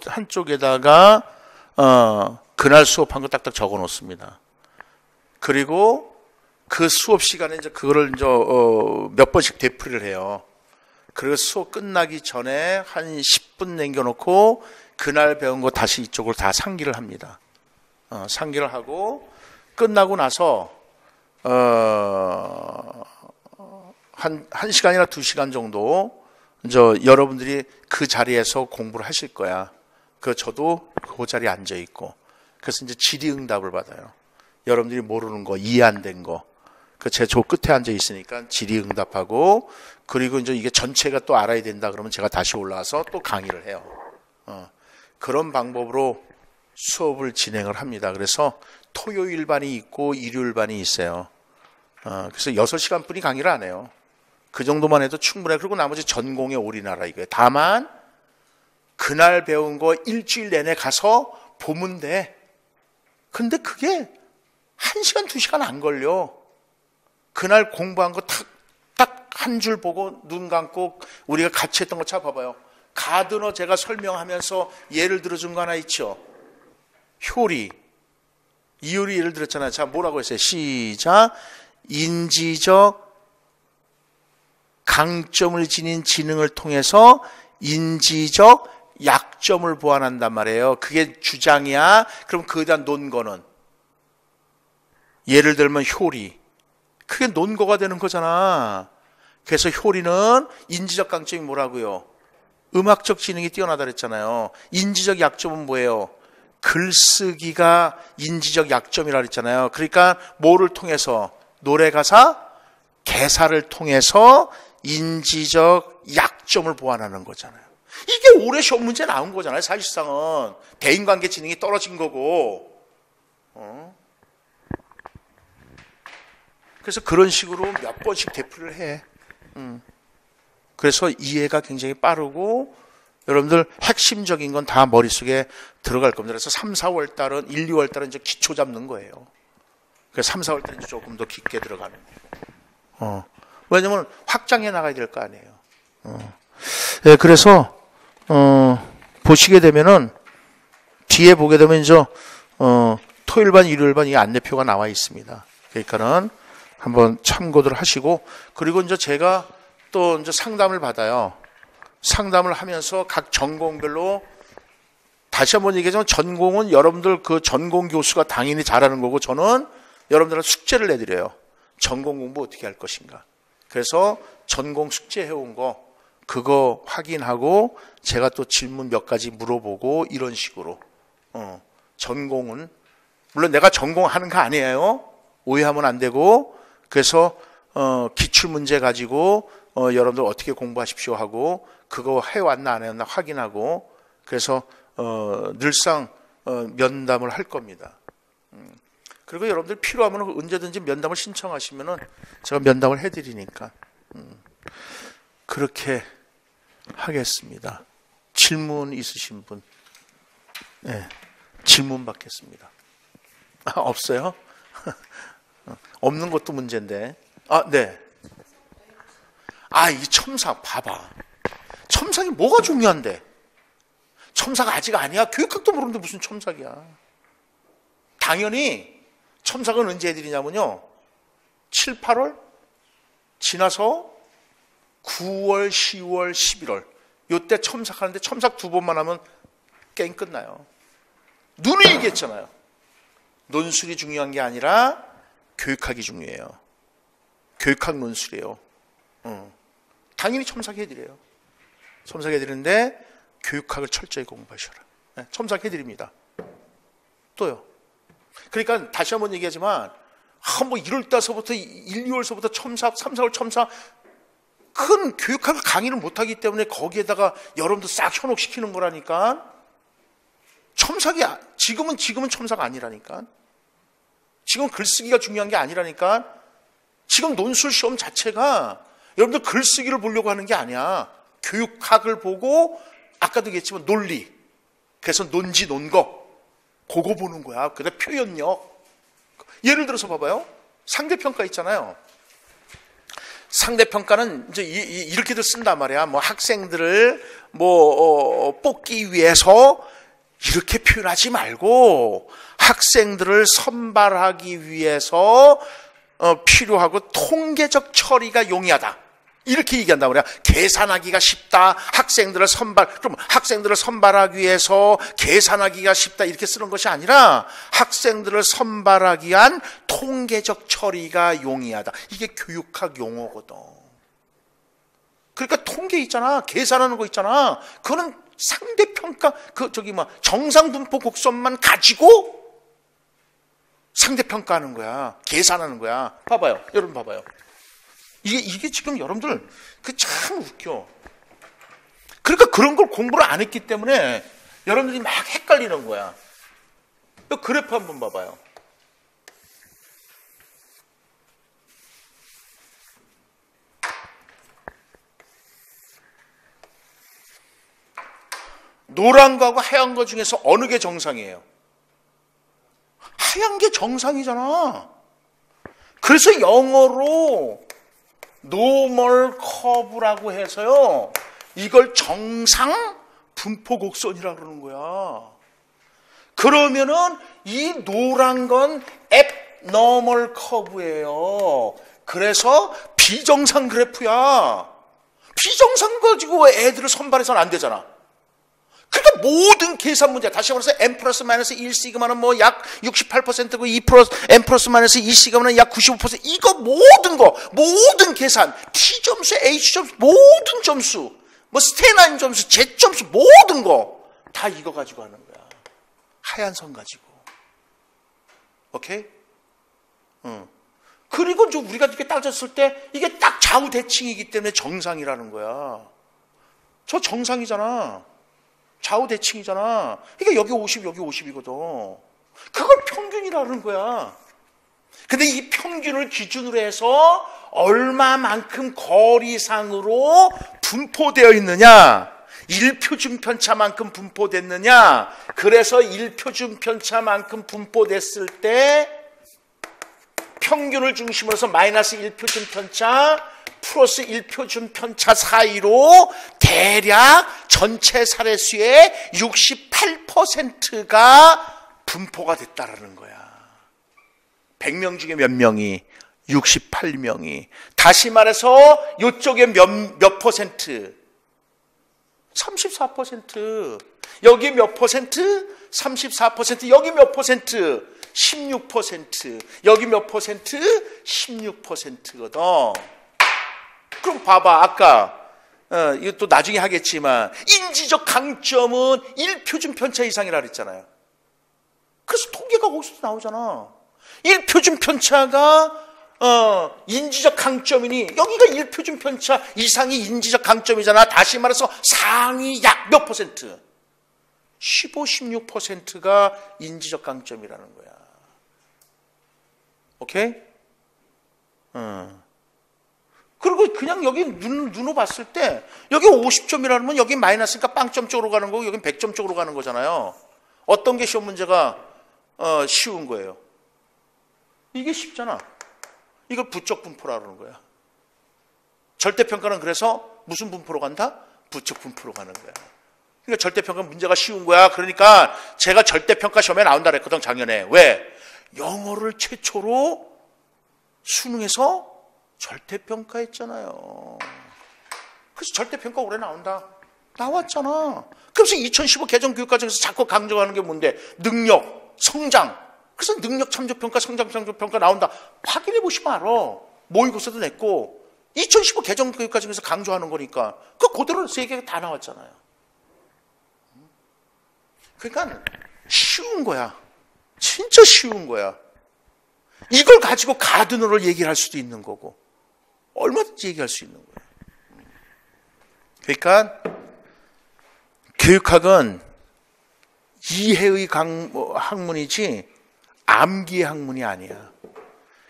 S1: 한쪽에다가 그날 수업한 거 딱딱 적어 놓습니다. 그리고 그 수업 시간에 이제 그거를 이제 몇 번씩 되풀이를 해요. 그리고 수업 끝나기 전에 한 10분 남겨놓고 그날 배운 거 다시 이쪽으로 다 상기를 합니다. 상기를 하고 끝나고 나서 한 시간이나 2시간 정도 여러분들이 그 자리에서 공부를 하실 거야. 저도 그 자리에 앉아 있고. 그래서 이제 질의응답을 받아요. 여러분들이 모르는 거, 이해 안 된 거. 제 조 끝에 앉아 있으니까 질의응답하고, 그리고 이제 이게 전체가 또 알아야 된다 그러면 제가 다시 올라와서 또 강의를 해요. 그런 방법으로 수업을 진행을 합니다. 그래서 토요일 반이 있고 일요일 반이 있어요. 그래서 6시간 뿐이 강의를 안 해요. 그 정도만 해도 충분해. 그리고 나머지 전공에 올인하라 이거예요. 다만 그날 배운 거 일주일 내내 가서 보면 돼. 근데 그게 1시간, 2시간 안 걸려. 그날 공부한 거 딱 한 줄 보고 눈 감고 우리가 같이 했던 거 찾아봐봐요. 가드너 제가 설명하면서 예를 들어준 거 하나 있죠. 효리. 이효리 예를 들었잖아요. 자, 뭐라고 했어요? 시작. 인지적 강점을 지닌 지능을 통해서 인지적 약점을 보완한단 말이에요. 그게 주장이야. 그럼 그에 대한 논거는 예를 들면 효리. 그게 논거가 되는 거잖아. 그래서 효리는 인지적 강점이 뭐라고요? 음악적 지능이 뛰어나다 그랬잖아요. 인지적 약점은 뭐예요? 글쓰기가 인지적 약점이라 그랬잖아요. 그러니까 뭐를 통해서? 노래 가사, 개사를 통해서 인지적 약점을 보완하는 거잖아요. 이게 올해 시험 문제 나온 거잖아요. 사실상은 대인관계 지능이 떨어진 거고. 그래서 그런 식으로 몇 번씩 되풀이를 해. 그래서 이해가 굉장히 빠르고 여러분들 핵심적인 건 다 머릿속에 들어갈 겁니다. 그래서 3, 4월 달은 1, 2월 달은 이제 기초 잡는 거예요. 그래서 3, 4월 달은 조금 더 깊게 들어가는 거예요. 왜냐면 확장해 나가야 될 거 아니에요. 네, 그래서 보시게 되면은 뒤에 보게 되면 이제 토요일반, 일요일반 이 안내표가 나와 있습니다. 그러니까는 한번 참고들 하시고, 그리고 이제 제가 또 이제 상담을 받아요. 상담을 하면서 각 전공별로 다시 한번 얘기하자면 전공은 여러분들 그 전공 교수가 당연히 잘하는 거고 저는 여러분들한테 숙제를 내드려요. 전공 공부 어떻게 할 것인가. 그래서 전공 숙제 해온 거 그거 확인하고 제가 또 질문 몇 가지 물어보고 이런 식으로 전공은 물론 내가 전공하는 거 아니에요. 오해하면 안 되고 그래서 기출문제 가지고 여러분들 어떻게 공부하십시오 하고 그거 해왔나 안 해왔나 확인하고 그래서 늘상 면담을 할 겁니다. 그리고 여러분들 필요하면 언제든지 면담을 신청하시면은 제가 면담을 해드리니까 그렇게 하겠습니다. 질문 있으신 분? 네, 질문 받겠습니다. 없어요? 없는 것도 문제인데. 네. 이 첨삭 봐봐. 첨삭이 뭐가 중요한데? 첨삭 아직 아니야. 교육학도 모르는데 무슨 첨삭이야. 당연히 첨삭은 언제 해드리냐면요. 7, 8월 지나서 9월, 10월, 11월 요때 첨삭하는데 첨삭 2번만 하면 게임 끝나요. 눈이 얘기했잖아요. 논술이 중요한 게 아니라 교육학이 중요해요. 교육학 논술이에요. 당연히 첨삭해드려요. 첨삭해드리는데 교육학을 철저히 공부하셔라. 네, 첨삭해드립니다. 또요. 그러니까 다시 한번 얘기하지만 뭐 1월달서부터 1, 2월서부터 첨삭, 3, 4월 첨삭 큰 교육학을 강의를 못하기 때문에 거기에다가 여러분들 싹 현혹시키는 거라니까. 첨삭이 지금은 첨삭 아니라니까. 지금 글쓰기가 중요한 게 아니라니까. 지금 논술 시험 자체가 여러분들 글쓰기를 보려고 하는 게 아니야. 교육학을 보고 아까도 얘기했지만 논리. 그래서 논지 논거 그거 보는 거야. 그다음에 표현력. 예를 들어서 봐봐요. 상대평가 있잖아요. 상대평가는 이제 이렇게들 쓴단 말이야. 뭐 학생들을 뽑기 위해서 이렇게 표현하지 말고 학생들을 선발하기 위해서 필요하고 통계적 처리가 용이하다. 이렇게 얘기한단 말이야. 계산하기가 쉽다. 그럼 학생들을 선발하기 위해서 계산하기가 쉽다. 이렇게 쓰는 것이 아니라 학생들을 선발하기 위한 통계적 처리가 용이하다. 이게 교육학 용어거든. 그러니까 통계 있잖아. 계산하는 거 있잖아. 그거는 상대평가, 정상분포 곡선만 가지고 상대평가하는 거야. 계산하는 거야. 봐봐요. 여러분 봐봐요. 이게 지금 여러분들, 참 웃겨. 그러니까 그런 걸 공부를 안 했기 때문에 여러분들이 막 헷갈리는 거야. 그래프 한번 봐봐요. 노란 거하고 하얀 거 중에서 어느 게 정상이에요? 하얀 게 정상이잖아. 그래서 영어로 노멀 커브라고 해서요. 이걸 정상 분포 곡선이라고 그러는 거야. 그러면은 이 노란 건 앱너멀 커브예요. 그래서 비정상 그래프야. 비정상 가지고 애들을 선발해서는 안 되잖아. 그러니까 모든 계산 문제, 다시 말해서 n 플러스 마이너스 1 시그마는 뭐 약 68%고 n 플러스 마이너스 2 시그마는 약 95%. 이거 모든 계산, t 점수, h 점수, 모든 점수, 뭐 스테나인 점수, z 점수, 모든 거 다 이거 가지고 하는 거야. 하얀 선 가지고. 오케이? 그리고 좀 우리가 이렇게 따졌을 때 이게 딱 좌우 대칭이기 때문에 정상이라는 거야. 저 정상이잖아. 좌우 대칭이잖아. 그러니까 여기 50, 여기 50이거든. 그걸 평균이라는 거야. 근데 이 평균을 기준으로 해서 얼마만큼 거리상으로 분포되어 있느냐, 1표준 편차만큼 분포됐느냐, 그래서 1표준 편차만큼 분포됐을 때 평균을 중심으로 해서 마이너스 1표준 편차 플러스 1표준 편차 사이로 대략 전체 사례수의 68%가 분포가 됐다라는 거야. 100명 중에 몇 명이? 68명이. 다시 말해서 이쪽에 몇 퍼센트? 34%. 여기 몇 퍼센트? 34%. 여기 몇 퍼센트? 16%. 여기 몇 퍼센트? 16%거든. 그럼 봐봐. 아까 이것도 나중에 하겠지만 인지적 강점은 1표준 편차 이상이라 그랬잖아요. 그래서 통계가 거기서 나오잖아. 1표준 편차가 인지적 강점이니 여기가 1표준 편차 이상이 인지적 강점이잖아. 다시 말해서 상위 약 몇 퍼센트? 15, 16%가 인지적 강점이라는 거야. 오케이? 그리고 그냥 여기 눈으로 봤을 때 여기 50점이라면 여기 마이너스니까 빵점 쪽으로 가는 거고 여긴 100점 쪽으로 가는 거잖아요. 어떤 게 시험 문제가 쉬운 거예요? 이게 쉽잖아. 이걸 부적 분포라 그러는 거야. 절대평가는 그래서 무슨 분포로 간다? 부적 분포로 가는 거야. 그러니까 절대평가는 문제가 쉬운 거야. 그러니까 제가 절대평가 시험에 나온다 그랬거든, 작년에. 왜? 영어를 최초로 수능에서 절대평가했잖아요. 그래서 절대평가 올해 나온다. 나왔잖아. 그래서 2015 개정교육과정에서 자꾸 강조하는 게 뭔데? 능력, 성장. 그래서 능력 참조평가, 성장 참조평가 나온다. 확인해 보시면 알아. 모의고사도 냈고 2015 개정교육과정에서 강조하는 거니까 그대로 세 개가 다 나왔잖아요. 그러니까 쉬운 거야. 진짜 쉬운 거야. 이걸 가지고 가드너를 얘기를 할 수도 있는 거고 얼마든지 얘기할 수 있는 거야. 그러니까 교육학은 이해의 학문이지 암기의 학문이 아니야.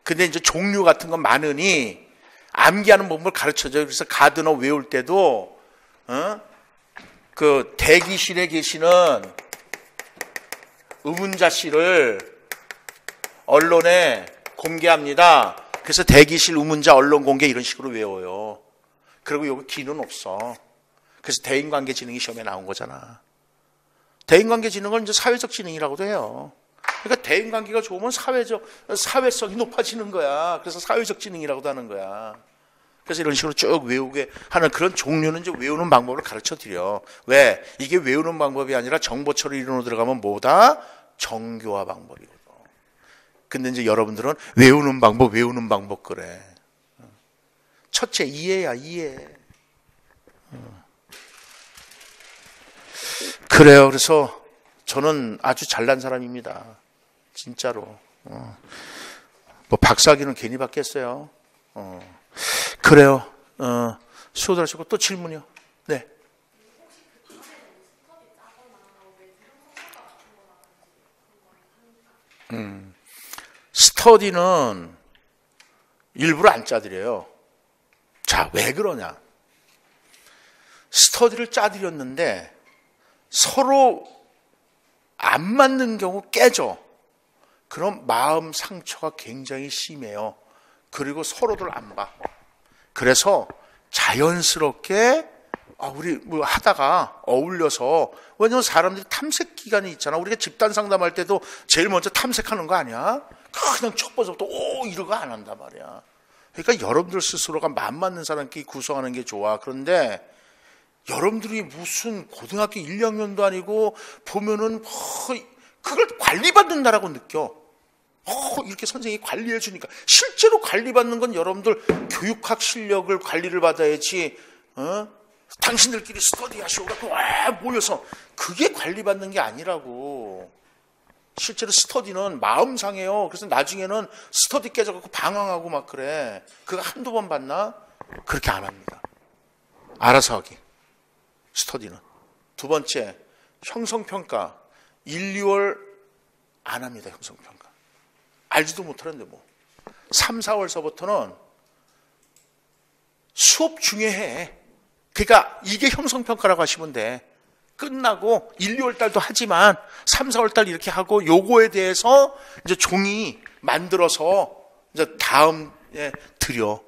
S1: 근데 이제 종류 같은 건 많으니 암기하는 법을 가르쳐줘요. 그래서 가드너 외울 때도 그 대기실에 계시는 의문자씨를 언론에 공개합니다. 그래서 대기실 의문자 언론 공개 이런 식으로 외워요. 그리고 여기 기는 없어. 그래서 대인관계지능이 시험에 나온 거잖아. 대인관계지능은 이제 사회적 지능이라고도 해요. 그러니까 대인관계가 좋으면 사회성이 높아지는 거야. 그래서 사회적 지능이라고도 하는 거야. 그래서 이런 식으로 쭉 외우게 하는 그런 종류는 이제 외우는 방법을 가르쳐 드려. 왜? 이게 외우는 방법이 아니라 정보 처리 이론으로 들어가면 뭐다? 정교화 방법이거든. 근데 이제 여러분들은 외우는 방법 그래. 첫째, 이해야, 이해. 그래요. 그래서 저는 아주 잘난 사람입니다. 진짜로. 뭐 박사학위는 괜히 받겠어요. 그래요. 수고들 하시고 또 질문이요. 네. 스터디는 일부러 안 짜드려요. 자, 왜 그러냐? 스터디를 짜드렸는데 서로 안 맞는 경우 깨져. 그럼 마음 상처가 굉장히 심해요. 그리고 서로들 안 봐. 그래서 자연스럽게 우리 뭐 하다가 어울려서, 왜냐면 사람들이 탐색 기간이 있잖아. 우리가 집단 상담할 때도 제일 먼저 탐색하는 거 아니야? 그냥 첫 번째부터 이러고 안 한단 말이야. 그러니까 여러분들 스스로가 맘 맞는 사람끼리 구성하는 게 좋아. 그런데 여러분들이 무슨 고등학교 1, 2학년도 아니고 보면은 그걸 관리받는다라고 느껴. 이렇게 선생님이 관리해 주니까. 실제로 관리받는 건 여러분들 교육학 실력을 관리를 받아야지. 당신들끼리 스터디 하시고 모여서 그게 관리받는 게 아니라고. 실제로 스터디는 마음 상해요. 그래서 나중에는 스터디 깨져갖고 방황하고 막 그래. 그거 한두 번 봤나? 그렇게 안 합니다. 알아서 하기. 스터디는. 두 번째, 형성평가. 1, 2월 안 합니다. 형성평가. 알지도 못하는데 뭐. 3, 4월서부터는 수업 중에 해. 그러니까 이게 형성평가라고 하시면 돼. 끝나고 1, 2월 달도 하지만 3, 4월 달 이렇게 하고 요거에 대해서 이제 종이 만들어서 이제 다음에 드려.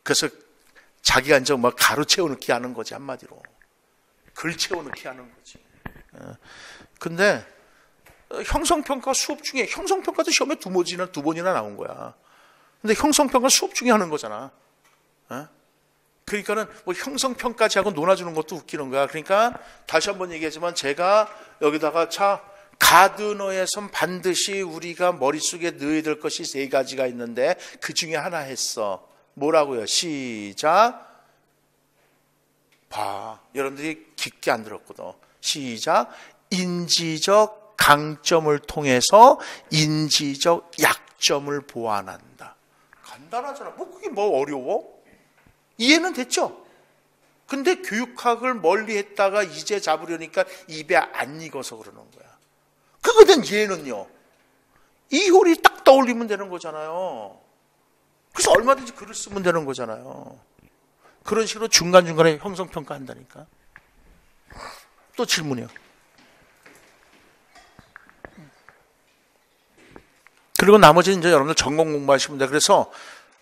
S1: 그래서 자기가 이제 막 가로 채워넣기 하는 거지, 한마디로. 글 채워넣기 하는 거지. 근데 형성평가 수업 중에, 형성평가도 시험에 두 번이나 나온 거야. 근데 형성평가 수업 중에 하는 거잖아. 그러니까는 뭐 형성평가지하고 놀아주는 것도 웃기는 거야. 그러니까 다시 한번 얘기하지만 제가 여기다가 가드너에선 반드시 우리가 머릿속에 넣어야 될 것이 3가지가 있는데 그 중에 하나 했어. 뭐라고요? 시작. 봐. 여러분들이 깊게 안 들었거든. 시작. 인지적 강점을 통해서 인지적 약점을 보완한다. 간단하잖아. 뭐 그게 뭐 어려워? 이해는 됐죠? 근데 교육학을 멀리 했다가 이제 잡으려니까 입에 안 익어서 그러는 거야. 그거에 대한 이해는요. 이효리 딱 떠올리면 되는 거잖아요. 그래서 얼마든지 글을 쓰면 되는 거잖아요. 그런 식으로 중간중간에 형성평가 한다니까. 또 질문이요. 그리고 나머지는 이제 여러분들 전공 공부하시면 돼. 그래서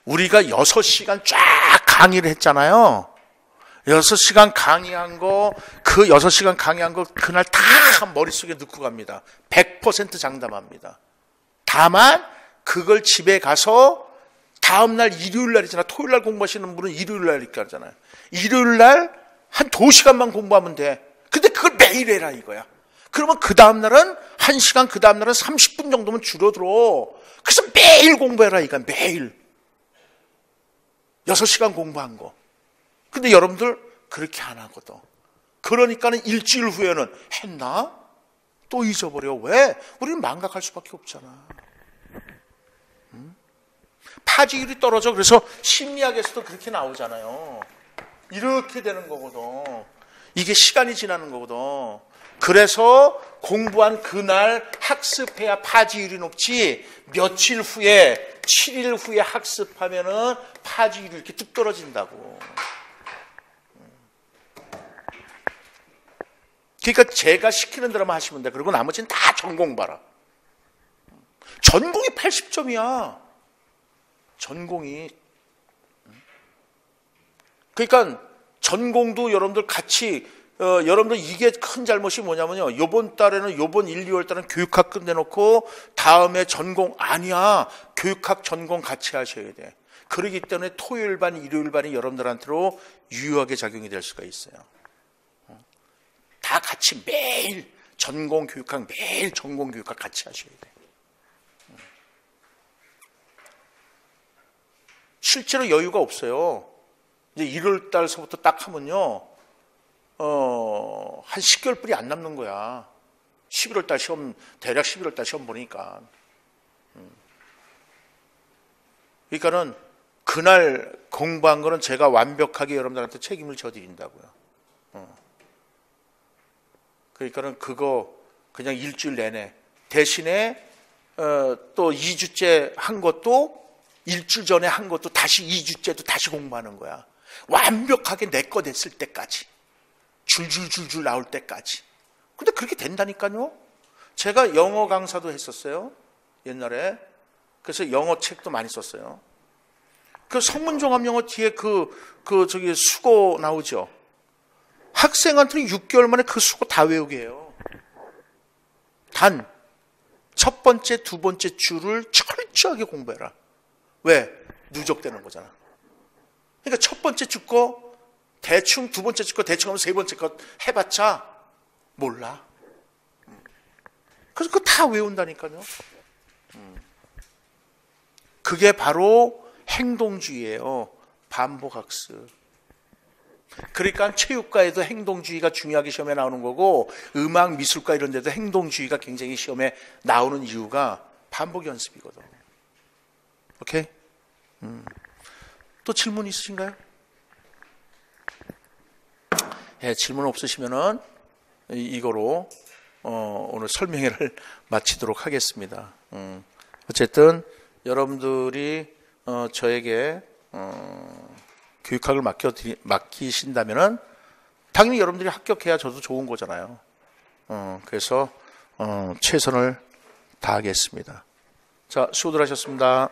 S1: 우리가 6시간 쫙 강의를 했잖아요. 6시간 강의한 거, 그 6시간 강의한 거 그날 다 머릿속에 넣고 갑니다. 100% 장담합니다. 다만 그걸 집에 가서 다음날 일요일 날이잖아. 토요일 날 공부하시는 분은 일요일 날 이렇게 하잖아요. 일요일 날 한 2시간만 공부하면 돼. 근데 그걸 매일 해라 이거야. 그러면 그 다음날은 1시간, 그 다음날은 30분 정도면 줄어들어. 그래서 매일 공부해라 이거야. 매일. 6시간 공부한 거. 근데 여러분들 그렇게 안 하거든. 그러니까는 일주일 후에는 했나? 또 잊어버려. 왜? 우리는 망각할 수밖에 없잖아. 파지율이 떨어져. 그래서 심리학에서도 그렇게 나오잖아요. 이렇게 되는 거거든. 이게 시간이 지나는 거거든. 그래서 공부한 그날 학습해야 파지율이 높지, 며칠 후에 7일 후에 학습하면은 파지율이 이렇게 뚝 떨어진다고. 그러니까 제가 시키는 대로만 하시면 돼. 그리고 나머지는 다 전공 봐라. 전공이 80점이야. 전공이. 그러니까 전공도 여러분들 같이 여러분들 이게 큰 잘못이 뭐냐면요. 요번 달에는 요번 1, 2월 달은 교육학 끝내놓고 다음에 전공 아니야. 교육학 전공 같이 하셔야 돼. 그러기 때문에 토요일 반, 일요일 반이 여러분들한테로 유효하게 작용이 될 수가 있어요. 다 같이 매일 전공 교육학, 매일 전공 교육학 같이 하셔야 돼. 실제로 여유가 없어요. 이제 1월 달서부터 딱 하면요. 한 10개월뿐이 안 남는 거야. 11월 달 시험, 대략 11월 달 시험 보니까. 그러니까는 그날 공부한 거는 제가 완벽하게 여러분들한테 책임을 져드린다고요. 그러니까는 그거 그냥 일주일 내내. 대신에 또 2주째 한 것도 일주일 전에 한 것도 다시 2주째도 다시 공부하는 거야. 완벽하게 내 거 됐을 때까지. 줄줄줄줄 나올 때까지. 근데 그렇게 된다니까요. 제가 영어 강사도 했었어요. 옛날에. 그래서 영어 책도 많이 썼어요. 그 성문종합영어 뒤에 저기 수고 나오죠. 학생한테는 6개월 만에 그 수고 다 외우게 해요. 단, 첫 번째, 두 번째 줄을 철저하게 공부해라. 왜? 누적되는 거잖아. 그러니까 첫 번째 줄 거 대충, 두 번째 줄 거 대충 하면 세 번째 거 해봤자 몰라. 그래서 그거 다 외운다니까요. 그게 바로 행동주의예요. 반복학습. 그러니까 체육과에도 행동주의가 중요하게 시험에 나오는 거고 음악, 미술과 이런 데도 행동주의가 굉장히 시험에 나오는 이유가 반복 연습이거든. 오케이? 또 질문 있으신가요? 예, 질문 없으시면은 이거로 오늘 설명회를 마치도록 하겠습니다. 어쨌든 여러분들이 저에게 교육학을 맡기신다면은 당연히 여러분들이 합격해야 저도 좋은 거잖아요. 그래서 최선을 다하겠습니다. 자, 수고들 하셨습니다.